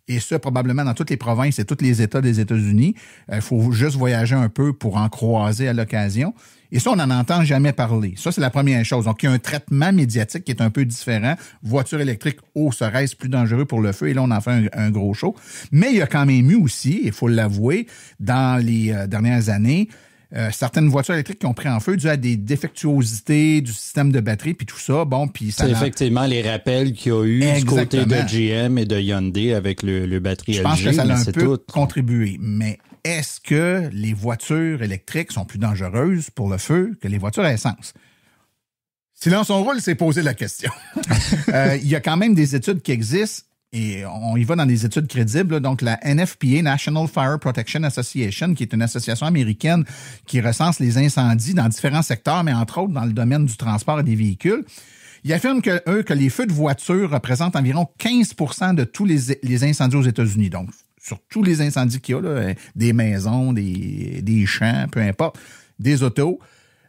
et ça probablement dans toutes les provinces et tous les États des États-Unis. Il faut juste voyager un peu pour en croiser à l'occasion. Et ça, on n'en entend jamais parler. Ça, c'est la première chose. Donc, il y a un traitement médiatique qui est un peu différent. Voiture électrique, serait-ce plus dangereux pour le feu? Et là, on en fait un gros show. Mais il y a quand même eu aussi, il faut l'avouer, dans les dernières années, certaines voitures électriques qui ont pris en feu dû à des défectuosités du système de batterie puis tout ça. Bon, puis ça. C'est effectivement les rappels qu'il y a eu du côté de GM et de Hyundai avec le batterie LG. Je pense que ça a un peu contribué. Mais est-ce que les voitures électriques sont plus dangereuses pour le feu que les voitures à essence? Silence on roule, c'est poser la question. Il y a quand même des études qui existent. Et on y va dans des études crédibles. Donc, la NFPA, National Fire Protection Association, qui est une association américaine qui recense les incendies dans différents secteurs, mais entre autres dans le domaine du transport et des véhicules. Ils affirment que les feux de voiture représentent environ 15% de tous les incendies aux États-Unis. Donc, sur tous les incendies qu'il y a, là, des maisons, des champs, peu importe, des autos,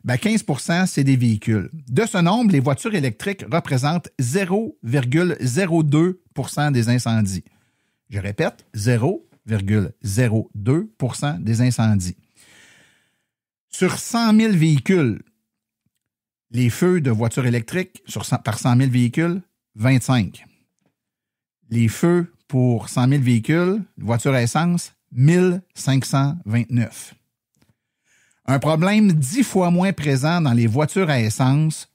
15%, c'est des véhicules. De ce nombre, les voitures électriques représentent 0,02% des incendies. Je répète, 0,02% des incendies. Sur 100 000 véhicules, les feux de voitures électriques par 100 000 véhicules, 25. Les feux pour 100 000 véhicules, voitures à essence, 1529. Un problème 10 fois moins présent dans les voitures à essence,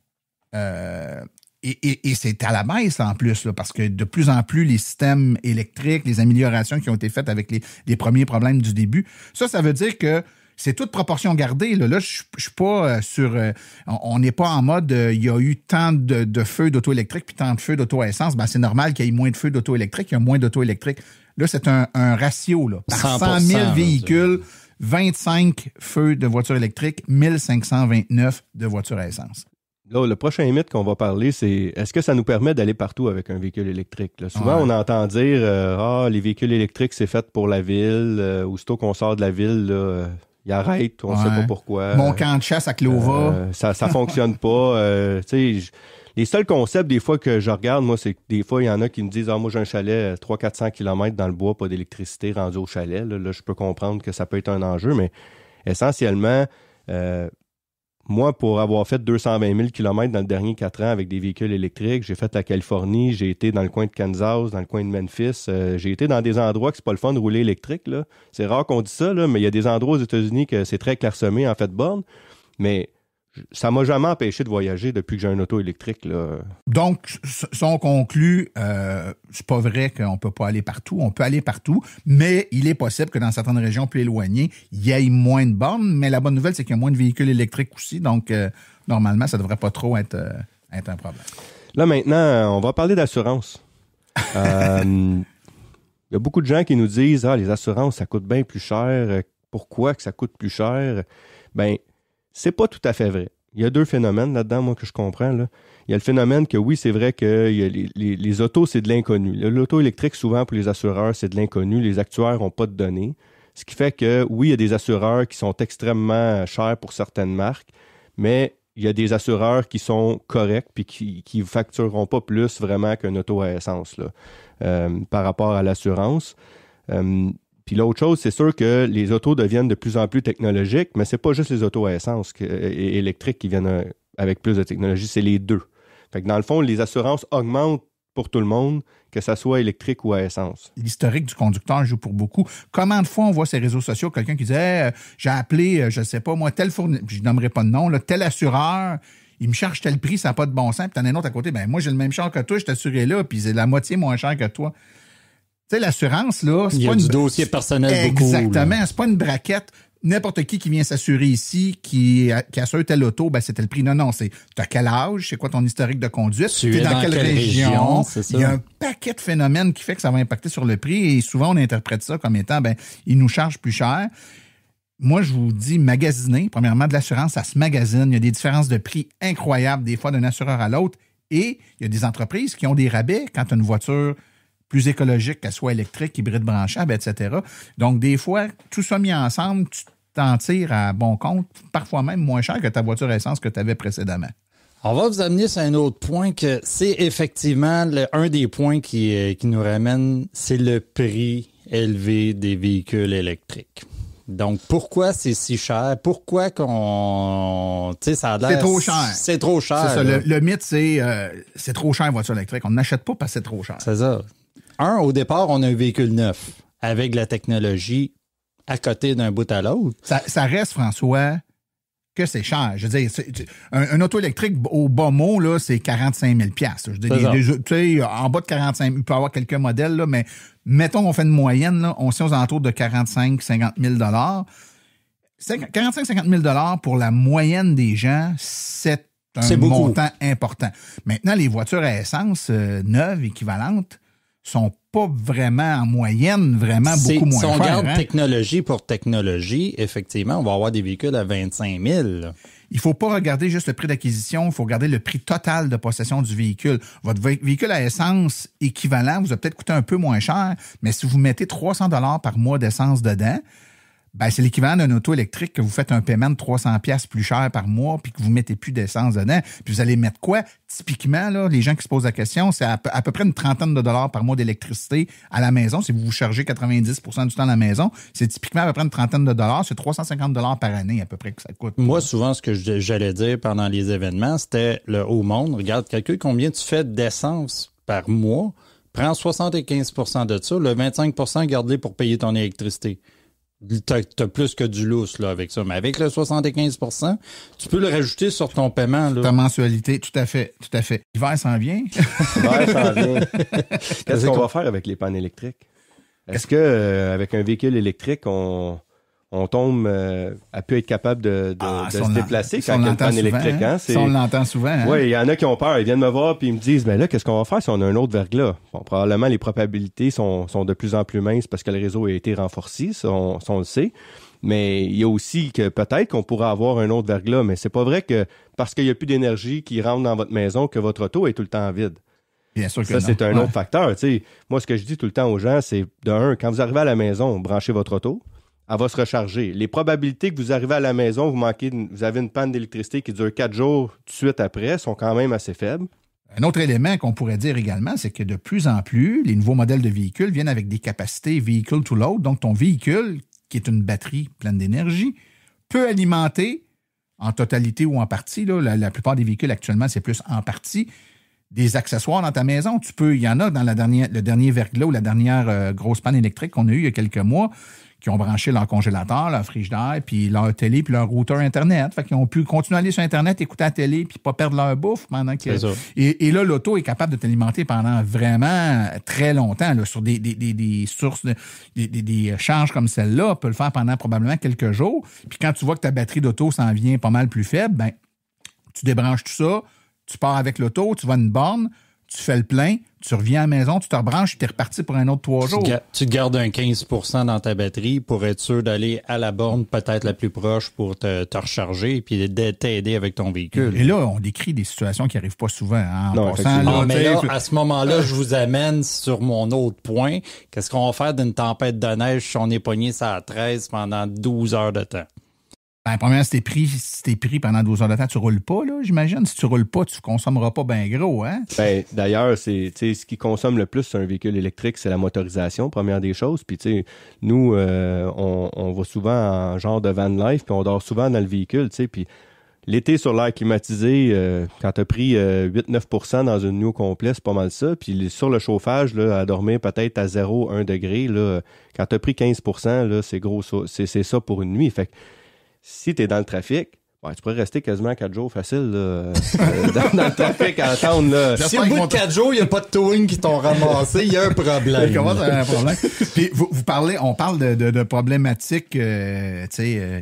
et c'est à la baisse en plus, là, parce que de plus en plus, les systèmes électriques, les améliorations qui ont été faites avec les premiers problèmes du début, ça veut dire que c'est toute proportion gardée. Là, je suis pas sur... on n'est pas en mode il y a eu tant de feux d'auto électrique puis tant de feux d'auto à essence. C'est normal qu'il y ait moins de feux d'auto électrique, il y a moins d'auto électrique. Là, c'est un ratio. Là. Par 100 000 véhicules... 25 feux de voitures électriques, 1529 de voitures à essence. Là, le prochain mythe qu'on va parler, c'est est-ce que ça nous permet d'aller partout avec un véhicule électrique? Là, souvent, on entend dire les véhicules électriques, c'est fait pour la ville. Aussitôt qu'on sort de la ville, là, ils arrêtent, on ne sait pas pourquoi. Mon camp de chasse à Clova. Ça fonctionne pas. Les seuls concepts, des fois, que je regarde, moi, c'est que des fois, il y en a qui me disent « moi, j'ai un chalet 300-400 km dans le bois, pas d'électricité rendu au chalet. » Là, je peux comprendre que ça peut être un enjeu, mais essentiellement, moi, pour avoir fait 220 000 km dans le dernier 4 ans avec des véhicules électriques, j'ai fait la Californie, j'ai été dans le coin de Kansas, dans le coin de Memphis. J'ai été dans des endroits que c'est pas le fun de rouler électrique. Là. C'est rare qu'on dise ça, là, mais il y a des endroits aux États-Unis que c'est très clairsemé en fait de borne. Mais ça m'a jamais empêché de voyager depuis que j'ai un auto électrique. Là. Donc, si on conclut, c'est pas vrai qu'on peut pas aller partout. On peut aller partout, mais il est possible que dans certaines régions plus éloignées, il y ait moins de bornes. Mais la bonne nouvelle, c'est qu'il y a moins de véhicules électriques aussi. Donc, normalement, ça devrait pas trop être un problème. Là, maintenant, on va parler d'assurance. Il y a beaucoup de gens qui nous disent « les assurances, ça coûte bien plus cher. Pourquoi que ça coûte plus cher? » C'est pas tout à fait vrai. Il y a deux phénomènes là-dedans, moi, que je comprends. Là. Il y a le phénomène que oui, c'est vrai que les autos, c'est de l'inconnu. L'auto électrique, souvent, pour les assureurs, c'est de l'inconnu. Les actuaires n'ont pas de données. Ce qui fait que, oui, il y a des assureurs qui sont extrêmement chers pour certaines marques, mais il y a des assureurs qui sont corrects puis qui ne factureront pas plus vraiment qu'un auto à essence là, par rapport à l'assurance. Puis l'autre chose, c'est sûr que les autos deviennent de plus en plus technologiques, mais c'est pas juste les autos à essence et électriques qui viennent avec plus de technologie, c'est les deux. Fait que dans le fond, les assurances augmentent pour tout le monde, que ça soit électrique ou à essence. L'historique du conducteur joue pour beaucoup. Combien de fois on voit sur les réseaux sociaux quelqu'un qui dit j'ai appelé, je ne sais pas moi, tel fournisseur, je nommerai pas de nom, là, tel assureur, il me charge tel prix, ça n'a pas de bon sens, puis t'en as un autre à côté, moi j'ai le même char que toi, je t'assurais là, puis c'est la moitié moins cher que toi. Tu sais, l'assurance, là, c'est il y pas a du dossier personnel beaucoup. Exactement, c'est pas une braquette. n'importe qui vient s'assurer ici, qui assure telle auto, ben c'est tel prix. Non, t'as quel âge, c'est quoi ton historique de conduite, tu es dans quelle région, c'est ça. Il y a un paquet de phénomènes qui fait que ça va impacter sur le prix et souvent on interprète ça comme étant, ben ils nous chargent plus cher. Moi, je vous dis, magasiner. Premièrement, de l'assurance, ça se magasine. Il y a des différences de prix incroyables, des fois d'un assureur à l'autre. Et il y a des entreprises qui ont des rabais quand tu as une voiture plus écologique, qu'elle soit électrique, hybride branchable, etc. Donc, des fois, tout ça mis ensemble, tu t'en tires à bon compte, parfois même moins cher que ta voiture essence que tu avais précédemment. On va vous amener sur un autre point que c'est effectivement un des points qui nous ramène, c'est le prix élevé des véhicules électriques. Donc, pourquoi c'est si cher? Pourquoi qu'on... Tu sais, ça a l'air... C'est trop cher. C'est trop cher. C'est ça. Le mythe, c'est trop cher, une voiture électrique. On n'achète pas parce que c'est trop cher. C'est ça. Au départ, on a un véhicule neuf avec la technologie à côté d'un bout à l'autre. Ça reste, François, que c'est cher. Je veux dire, un auto électrique, au bas mot, là, c'est 45 000 $. Je veux dire, en bas de 45 000, il peut y avoir quelques modèles, là, mais mettons qu'on fait une moyenne, là, on sait aux alentours de 45-50 000 $. 45-50 000 $ pour la moyenne des gens, c'est un montant important. Maintenant, les voitures à essence neuves, équivalentes, sont pas vraiment en moyenne, vraiment beaucoup moins chères. Si on regarde technologie pour technologie, effectivement, on va avoir des véhicules à 25 000. Il ne faut pas regarder juste le prix d'acquisition, il faut regarder le prix total de possession du véhicule. Votre véhicule à essence équivalent vous a peut-être coûté un peu moins cher, mais si vous mettez 300 $ par mois d'essence dedans, ben c'est l'équivalent d'un auto électrique que vous faites un paiement de 300 $ plus cher par mois puis que vous mettez plus d'essence dedans. Puis vous allez mettre quoi? Typiquement, là, les gens qui se posent la question, c'est à peu près une trentaine de dollars par mois d'électricité à la maison. Si vous vous chargez 90 % du temps à la maison, c'est typiquement à peu près une trentaine de dollars. C'est 350 $ par année à peu près que ça coûte. Moi, souvent, ce que j'allais dire pendant les événements, c'était le haut monde. Regarde, calcule combien tu fais d'essence par mois. Prends 75 % de ça. Le 25 % garde-les pour payer ton électricité. T'as plus que du lousse là, avec ça. Mais avec le 75 %, tu peux le rajouter sur ton paiement. Là. Ta mensualité, tout à fait. L'hiver s'en vient. L'hiver s'en vient. Qu'est-ce qu'on va faire avec les pannes électriques? Est-ce que avec un véhicule électrique, on tombe à peut être capable de se déplacer quand il y a une panne électrique? Hein? Ça, on l'entend souvent. Hein? Oui, il y en a qui ont peur. Ils viennent me voir et ils me disent, mais là, qu'est-ce qu'on va faire si on a un autre verglas? Bon, probablement, les probabilités sont de plus en plus minces parce que le réseau a été renforcé, ça, on le sait. Mais il y a aussi que peut-être qu'on pourrait avoir un autre verglas, mais c'est pas vrai que parce qu'il n'y a plus d'énergie qui rentre dans votre maison que votre auto est tout le temps vide. Bien sûr que ça, c'est un autre facteur. T'sais. Moi, ce que je dis tout le temps aux gens, c'est quand vous arrivez à la maison, branchez votre auto. Elle va se recharger. Les probabilités que vous arrivez à la maison, vous avez une panne d'électricité qui dure 4 jours tout de suite après, sont quand même assez faibles. Un autre élément qu'on pourrait dire également, c'est que de plus en plus, les nouveaux modèles de véhicules viennent avec des capacités vehicle to load. Donc, ton véhicule, qui est une batterie pleine d'énergie, peut alimenter en totalité ou en partie, là, la plupart des véhicules actuellement, c'est plus en partie, des accessoires dans ta maison. Il y en a dans le dernier verglas ou la dernière grosse panne électrique qu'on a eue il y a quelques mois, qui ont branché leur congélateur, leur frigidaire, puis leur télé, puis leur routeur Internet. Fait qu'ils ont pu continuer à aller sur Internet, écouter la télé, puis pas perdre leur bouffe pendant que... Et là, l'auto est capable de t'alimenter pendant vraiment très longtemps, là, sur des sources, des charges comme celle-là. Peut le faire pendant probablement quelques jours. Puis quand tu vois que ta batterie d'auto s'en vient pas mal plus faible, ben tu débranches tout ça, tu pars avec l'auto, tu vas à une borne, tu fais le plein, tu reviens à la maison, tu te rebranches, tu es reparti pour un autre 3 jours. Tu gardes un 15 % dans ta batterie pour être sûr d'aller à la borne peut-être la plus proche pour te recharger et puis t'aider avec ton véhicule. Et là, on décrit des situations qui n'arrivent pas souvent. Hein, non, passant, mais là, à ce moment-là, je vous amène sur mon autre point. Qu'est-ce qu'on va faire d'une tempête de neige si on est pogné ça à 13 pendant 12 heures de temps? Ben, premièrement, si t'es pris pendant 12 heures de temps, tu roules pas, là, j'imagine. Si tu roules pas, tu consommeras pas bien gros, hein? Ben, d'ailleurs, ce qui consomme le plus sur un véhicule électrique, c'est la motorisation, première des choses. Puis, nous, on va souvent en genre de van life, puis on dort souvent dans le véhicule, puis l'été sur l'air climatisé, quand tu as pris 8-9 % dans une nuit au complet, c'est pas mal ça. Puis sur le chauffage, là, à dormir peut-être à 0-1 degré, là, quand tu as pris 15 %, là, c'est gros, c'est ça pour une nuit. Fait que si tu es dans le trafic, Ouais, tu pourrais rester quasiment 4 jours facile là, dans le trafic à attendre. Là. Si au bout de 4 jours, il n'y a pas de towing qui t'ont ramassé, il y a un problème. Comment ça a un problème? Puis on parle de problématiques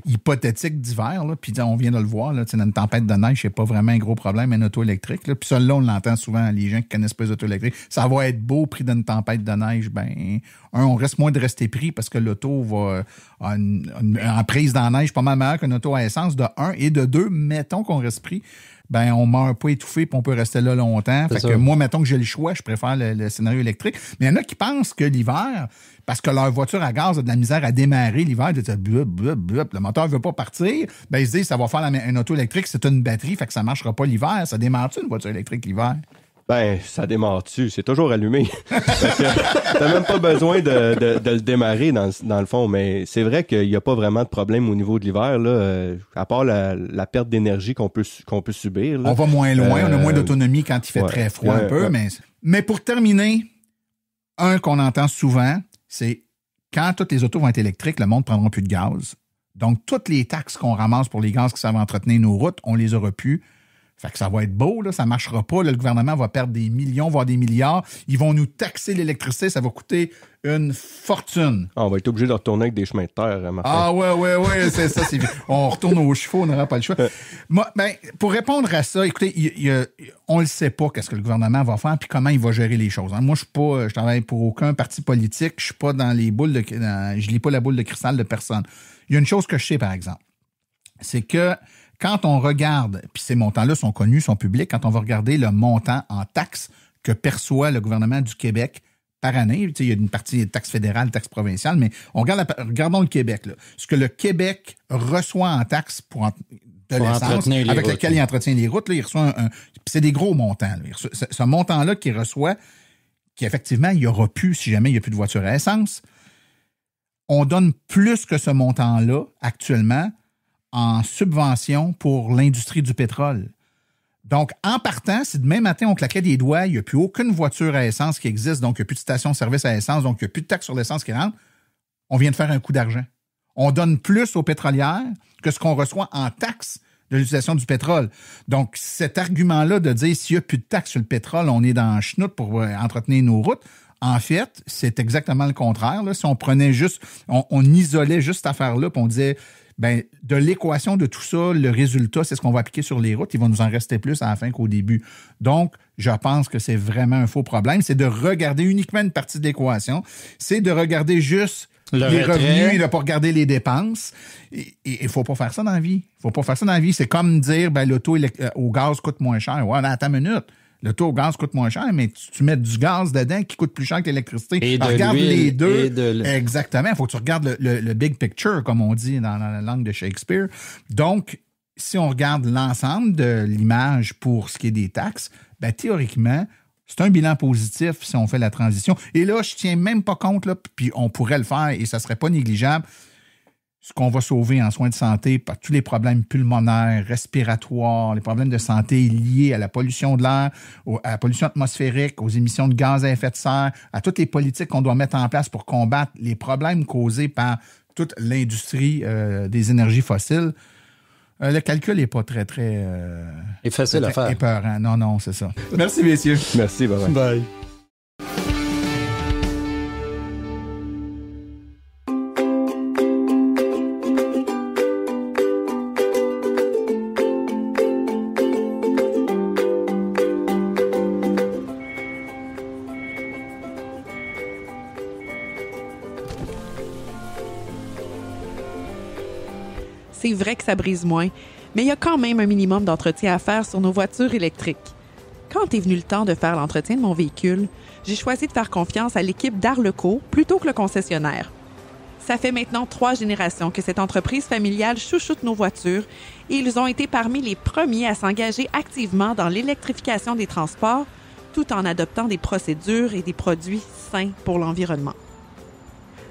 hypothétiques d'hiver. Là, puis on vient de le voir, là, dans une tempête de neige, c'est pas vraiment un gros problème, un auto électrique. Là. Puis ça, là, on l'entend souvent, les gens qui connaissent pas les autos électriques. Ça va être beau, pris d'une tempête de neige. Ben, on risque moins de rester pris parce que l'auto va en prise dans la neige pas mal meilleure qu'une auto à essence, de 1. Et de 2, mettons qu'on reste pris, ben on meurt pas étouffé puis on peut rester là longtemps. Fait que moi, mettons que j'ai le choix, je préfère le scénario électrique. Mais il y en a qui pensent que l'hiver, parce que leur voiture à gaz a de la misère à démarrer l'hiver, le moteur veut pas partir, ben ils se disent ça va faire une auto électrique, c'est une batterie, fait que ça marchera pas l'hiver. Ça démarre-tu une voiture électrique l'hiver? Ben, ça démarre dessus. C'est toujours allumé. T'as même pas besoin de le démarrer dans le fond. Mais c'est vrai qu'il n'y a pas vraiment de problème au niveau de l'hiver, là, à part la perte d'énergie qu'on peut subir. Là. On va moins loin, on a moins d'autonomie quand il fait très froid un peu. Ouais. Mais pour terminer, un qu'on entend souvent, c'est quand toutes les autos vont être électriques, le monde ne prendra plus de gaz. Donc, toutes les taxes qu'on ramasse pour les gaz qui servent à entretenir nos routes, on les aura plus. Fait que ça va être beau, là, ça marchera pas. Là, le gouvernement va perdre des millions, voire des milliards. Ils vont nous taxer l'électricité, ça va coûter une fortune. On va être obligé de retourner avec des chemins de terre, Martin. Ah ouais, c'est ça. On retourne aux chevaux, on n'aura pas le choix. Moi, pour répondre à ça, écoutez, on le sait pas qu'est-ce que le gouvernement va faire puis comment il va gérer les choses. Hein. Moi, je travaille pour aucun parti politique. Je suis pas dans les boules je lis pas la boule de cristal de personne. Il y a une chose que je sais, par exemple, c'est que quand on regarde, puis ces montants-là sont connus, sont publics, quand on va regarder le montant en taxes que perçoit le gouvernement du Québec par année, il y a une partie de taxes fédérales, taxes provinciales, mais regardons le Québec. Là. Ce que le Québec reçoit en taxes de l'essence, avec lequel il entretient les routes, là, il reçoit c'est des gros montants. Là. Ce montant-là qu'il reçoit, qui effectivement, il n'y aura plus si jamais il n'y a plus de voiture à essence, on donne plus que ce montant-là actuellement en subvention pour l'industrie du pétrole. Donc, en partant, si demain matin, on claquait des doigts, il n'y a plus aucune voiture à essence qui existe, donc il n'y a plus de station-service à essence, donc il n'y a plus de taxes sur l'essence qui rentre, on vient de faire un coup d'argent. On donne plus aux pétrolières que ce qu'on reçoit en taxes de l'utilisation du pétrole. Donc, cet argument-là de dire s'il n'y a plus de taxes sur le pétrole, on est dans le chenoute pour entretenir nos routes, en fait, c'est exactement le contraire. Là. Si on prenait juste, on isolait juste cette affaire-là, puis on disait de l'équation de tout ça, le résultat, c'est ce qu'on va appliquer sur les routes. Il va nous en rester plus à la fin qu'au début. Donc, je pense que c'est vraiment un faux problème. C'est de regarder uniquement une partie de l'équation. C'est de regarder juste les revenus et de ne pas regarder les dépenses. Et il faut pas faire ça dans la vie. C'est comme dire, l'auto au gaz coûte moins cher. Ouais, attends une minute. L'auto au gaz coûte moins cher, mais tu mets du gaz dedans qui coûte plus cher que l'électricité. Et regarde les deux. Exactement. Il faut que tu regardes le big picture, comme on dit dans la langue de Shakespeare. Donc, si on regarde l'ensemble de l'image pour ce qui est des taxes, théoriquement, c'est un bilan positif si on fait la transition. Et là, je tiens même pas compte, là, puis on pourrait le faire et ça serait pas négligeable. Ce qu'on va sauver en soins de santé par tous les problèmes pulmonaires, respiratoires, les problèmes de santé liés à la pollution de l'air, à la pollution atmosphérique, aux émissions de gaz à effet de serre, à toutes les politiques qu'on doit mettre en place pour combattre les problèmes causés par toute l'industrie des énergies fossiles. Le calcul n'est pas très et facile à faire. Épeurant. Non, c'est ça. Merci, messieurs. Merci, bye. Bye. C'est vrai que ça brise moins, mais il y a quand même un minimum d'entretien à faire sur nos voitures électriques. Quand est venu le temps de faire l'entretien de mon véhicule, j'ai choisi de faire confiance à l'équipe d'Arleco plutôt que le concessionnaire. Ça fait maintenant 3 générations que cette entreprise familiale chouchoute nos voitures et ils ont été parmi les premiers à s'engager activement dans l'électrification des transports tout en adoptant des procédures et des produits sains pour l'environnement.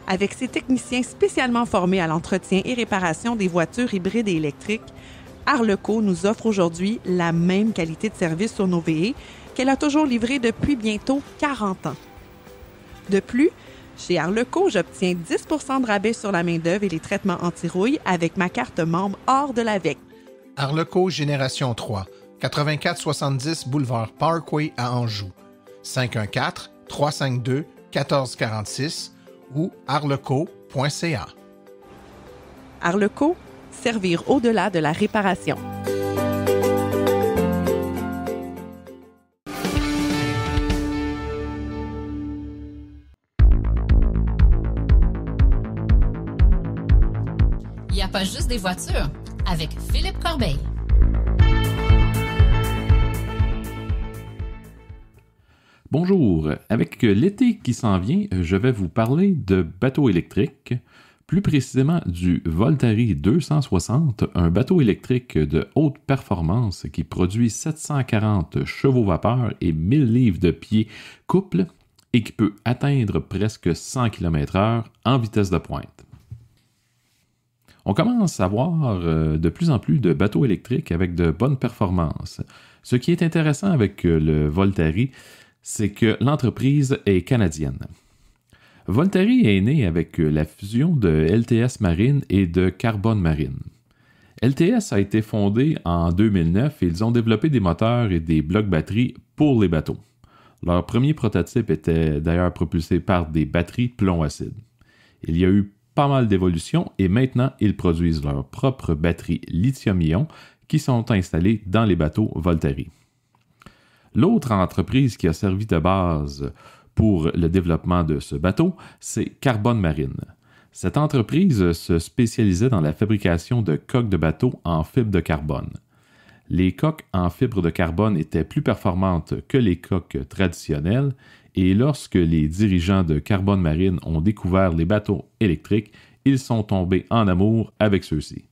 Avec ses techniciens spécialement formés à l'entretien et réparation des voitures hybrides et électriques, Arleco nous offre aujourd'hui la même qualité de service sur nos VE qu'elle a toujours livré depuis bientôt 40 ans. De plus, chez Arleco, j'obtiens 10 % de rabais sur la main-d'œuvre et les traitements anti-rouille avec ma carte membre hors de l'AVEC. Arleco Génération 3, 8470 boulevard Parkway à Anjou. 514-352-1446 ou arleco.ca. Arleco, servir au-delà de la réparation. Il n'y a pas juste des voitures avec Philippe Corbeil. Bonjour, avec l'été qui s'en vient, je vais vous parler de bateaux électriques, plus précisément du Voltari 260, un bateau électrique de haute performance qui produit 740 chevaux vapeur et 1000 livres de pied couple et qui peut atteindre presque 100 km/h en vitesse de pointe. On commence à voir de plus en plus de bateaux électriques avec de bonnes performances. Ce qui est intéressant avec le Voltari, c'est que l'entreprise est canadienne. Voltari est né avec la fusion de LTS Marine et de Carbone Marine. LTS a été fondé en 2009 et ils ont développé des moteurs et des blocs batteries pour les bateaux. Leur premier prototype était d'ailleurs propulsé par des batteries plomb-acide. Il y a eu pas mal d'évolutions et maintenant ils produisent leurs propres batteries lithium-ion qui sont installées dans les bateaux Voltari. L'autre entreprise qui a servi de base pour le développement de ce bateau, c'est Carbone Marine. Cette entreprise se spécialisait dans la fabrication de coques de bateaux en fibre de carbone. Les coques en fibre de carbone étaient plus performantes que les coques traditionnelles et lorsque les dirigeants de Carbone Marine ont découvert les bateaux électriques, ils sont tombés en amour avec ceux-ci.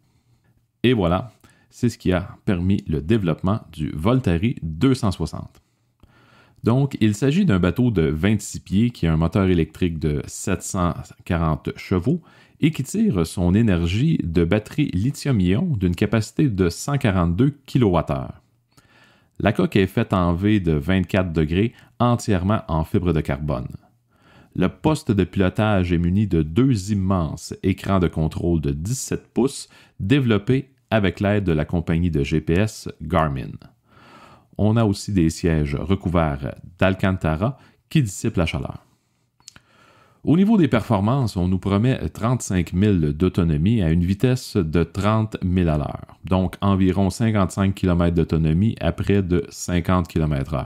Et voilà, c'est ce qui a permis le développement du Voltari 260. Donc, il s'agit d'un bateau de 26 pieds qui a un moteur électrique de 740 chevaux et qui tire son énergie de batterie lithium-ion d'une capacité de 142 kWh. La coque est faite en V de 24 degrés, entièrement en fibre de carbone. Le poste de pilotage est muni de 2 immenses écrans de contrôle de 17 pouces développés avec l'aide de la compagnie de GPS Garmin. On a aussi des sièges recouverts d'Alcantara qui dissipent la chaleur. Au niveau des performances, on nous promet 35 000 d'autonomie à une vitesse de 30 000 à l'heure, donc environ 55 km d'autonomie à près de 50 km/h.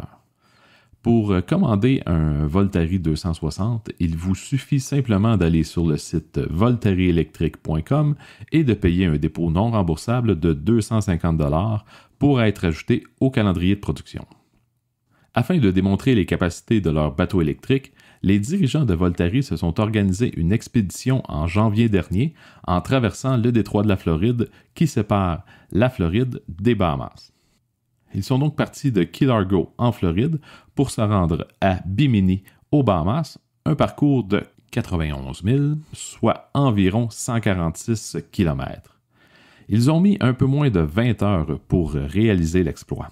Pour commander un Voltari 260, il vous suffit simplement d'aller sur le site voltarielectrique.com et de payer un dépôt non remboursable de 250 $ pour être ajouté au calendrier de production. Afin de démontrer les capacités de leur bateau électrique, les dirigeants de Voltari se sont organisés une expédition en janvier dernier en traversant le détroit de la Floride qui sépare la Floride des Bahamas. Ils sont donc partis de Key Largo en Floride pour se rendre à Bimini aux Bahamas, un parcours de 91 000, soit environ 146 km. Ils ont mis un peu moins de 20 heures pour réaliser l'exploit.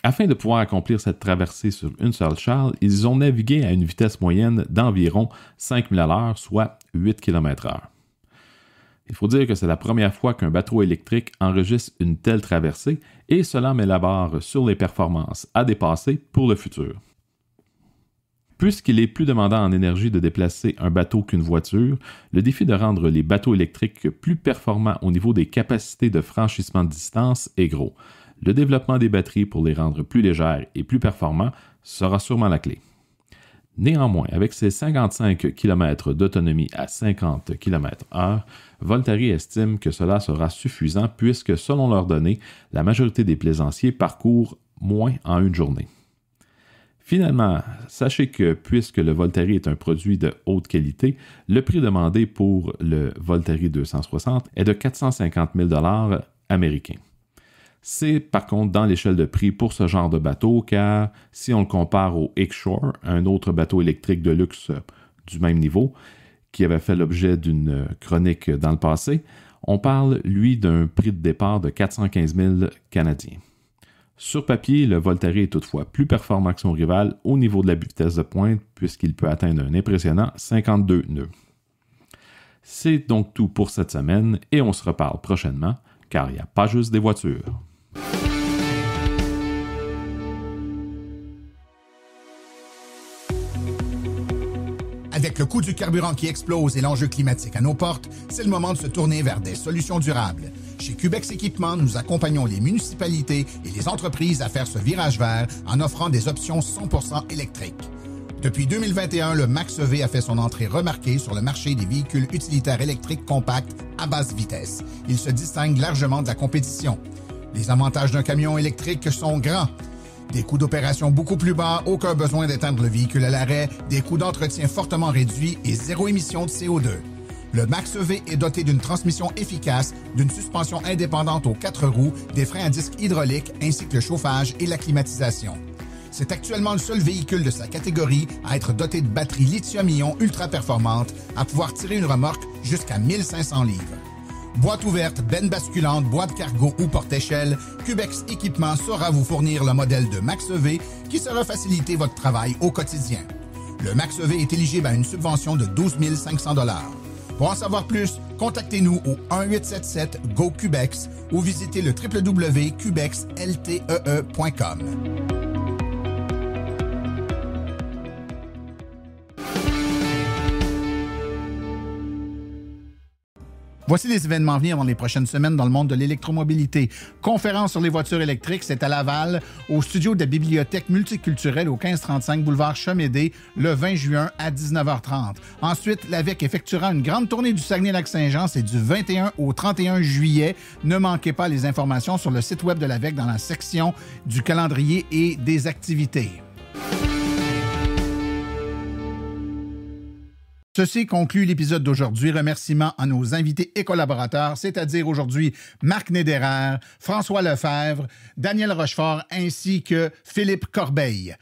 Afin de pouvoir accomplir cette traversée sur une seule chale, ils ont navigué à une vitesse moyenne d'environ 5 000 à l'heure, soit 8 km/h. Il faut dire que c'est la première fois qu'un bateau électrique enregistre une telle traversée et cela met la barre sur les performances à dépasser pour le futur. Puisqu'il est plus demandant en énergie de déplacer un bateau qu'une voiture, le défi de rendre les bateaux électriques plus performants au niveau des capacités de franchissement de distance est gros. Le développement des batteries pour les rendre plus légères et plus performants sera sûrement la clé. Néanmoins, avec ses 55 km d'autonomie à 50 km/h, Voltari estime que cela sera suffisant puisque, selon leurs données, la majorité des plaisanciers parcourent moins en une journée. Finalement, sachez que puisque le Voltari est un produit de haute qualité, le prix demandé pour le Voltari 260 est de 450 000 $ américains. C'est par contre dans l'échelle de prix pour ce genre de bateau car si on le compare au X-Shore, un autre bateau électrique de luxe du même niveau, qui avait fait l'objet d'une chronique dans le passé, on parle, lui, d'un prix de départ de 415 000 Canadiens. Sur papier, le Voltari est toutefois plus performant que son rival au niveau de la vitesse de pointe puisqu'il peut atteindre un impressionnant 52 nœuds. C'est donc tout pour cette semaine et on se reparle prochainement car il n'y a pas juste des voitures. Avec le coût du carburant qui explose et l'enjeu climatique à nos portes, c'est le moment de se tourner vers des solutions durables. Chez Cubex Équipement, nous accompagnons les municipalités et les entreprises à faire ce virage vert en offrant des options 100% électriques. Depuis 2021, le Max-EV a fait son entrée remarquée sur le marché des véhicules utilitaires électriques compacts à basse vitesse. Il se distingue largement de la compétition. Les avantages d'un camion électrique sont grands. Des coûts d'opération beaucoup plus bas, aucun besoin d'éteindre le véhicule à l'arrêt, des coûts d'entretien fortement réduits et zéro émission de CO2. Le Max-EV est doté d'une transmission efficace, d'une suspension indépendante aux 4 roues, des freins à disque hydrauliques ainsi que le chauffage et la climatisation. C'est actuellement le seul véhicule de sa catégorie à être doté de batteries lithium-ion ultra performantes à pouvoir tirer une remorque jusqu'à 1500 livres. Boîte ouverte, benne basculante, boîte cargo ou porte-échelle, Cubex Équipement saura vous fournir le modèle de Max-EV qui saura faciliter votre travail au quotidien. Le Max-EV est éligible à une subvention de 12 500 $. Pour en savoir plus, contactez-nous au 1-877-GO-CUBEX ou visitez le www.cubexltee.com. Voici les événements à venir dans les prochaines semaines dans le monde de l'électromobilité. Conférence sur les voitures électriques, c'est à Laval, au studio de la Bibliothèque multiculturelle au 1535 boulevard Chemédé, le 20 juin à 19h30. Ensuite, l'AVEC effectuera une grande tournée du Saguenay-Lac-Saint-Jean, c'est du 21 au 31 juillet. Ne manquez pas les informations sur le site web de l'AVEC dans la section du calendrier et des activités. Ceci conclut l'épisode d'aujourd'hui. Remerciements à nos invités et collaborateurs, c'est-à-dire aujourd'hui Marc Néderer, François Lefebvre, Daniel Rochefort ainsi que Philippe Corbeil.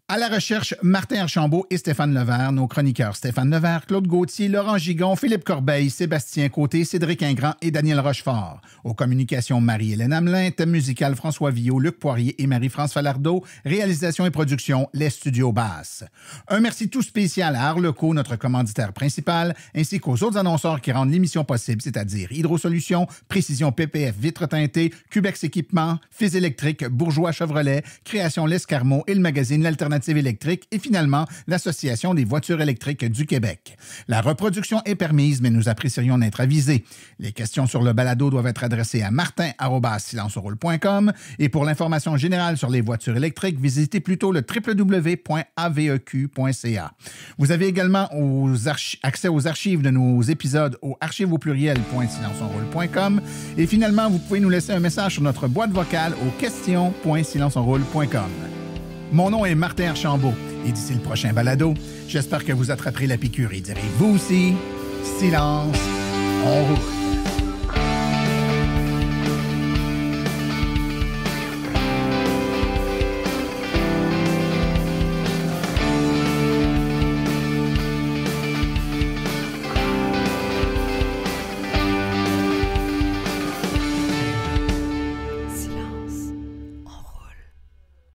À la recherche, Martin Archambault et Stéphane Levert, nos chroniqueurs Stéphane Levert, Claude Gauthier, Laurent Gigon, Philippe Corbeil, Sébastien Côté, Cédric Ingrand et Daniel Rochefort. Aux communications, Marie-Hélène Hamelin, thème musical François Villot, Luc Poirier et Marie-France Falardeau, réalisation et production, les studios Basses. Un merci tout spécial à Arleco, notre commanditaire principal, ainsi qu'aux autres annonceurs qui rendent l'émission possible, c'est-à-dire Hydrosolutions, Précision PPF Vitres teintées, Cubex Équipement, Fils électrique, Bourgeois Chevrolet, Création L'Escarmot et le magazine L'Alternative électrique et finalement l'Association des voitures électriques du Québec. La reproduction est permise, mais nous apprécierions d'être avisés. Les questions sur le balado doivent être adressées à martin@silenceauroule.com et pour l'information générale sur les voitures électriques, visitez plutôt le www.aveq.ca. Vous avez également accès aux archives de nos épisodes au archives-au-pluriel.silenceauroule.com et finalement, vous pouvez nous laisser un message sur notre boîte vocale au questions.silenceauroule.com. Mon nom est Martin Archambault et d'ici le prochain balado, j'espère que vous attraperez la piqûre et direz vous aussi, silence, on roule.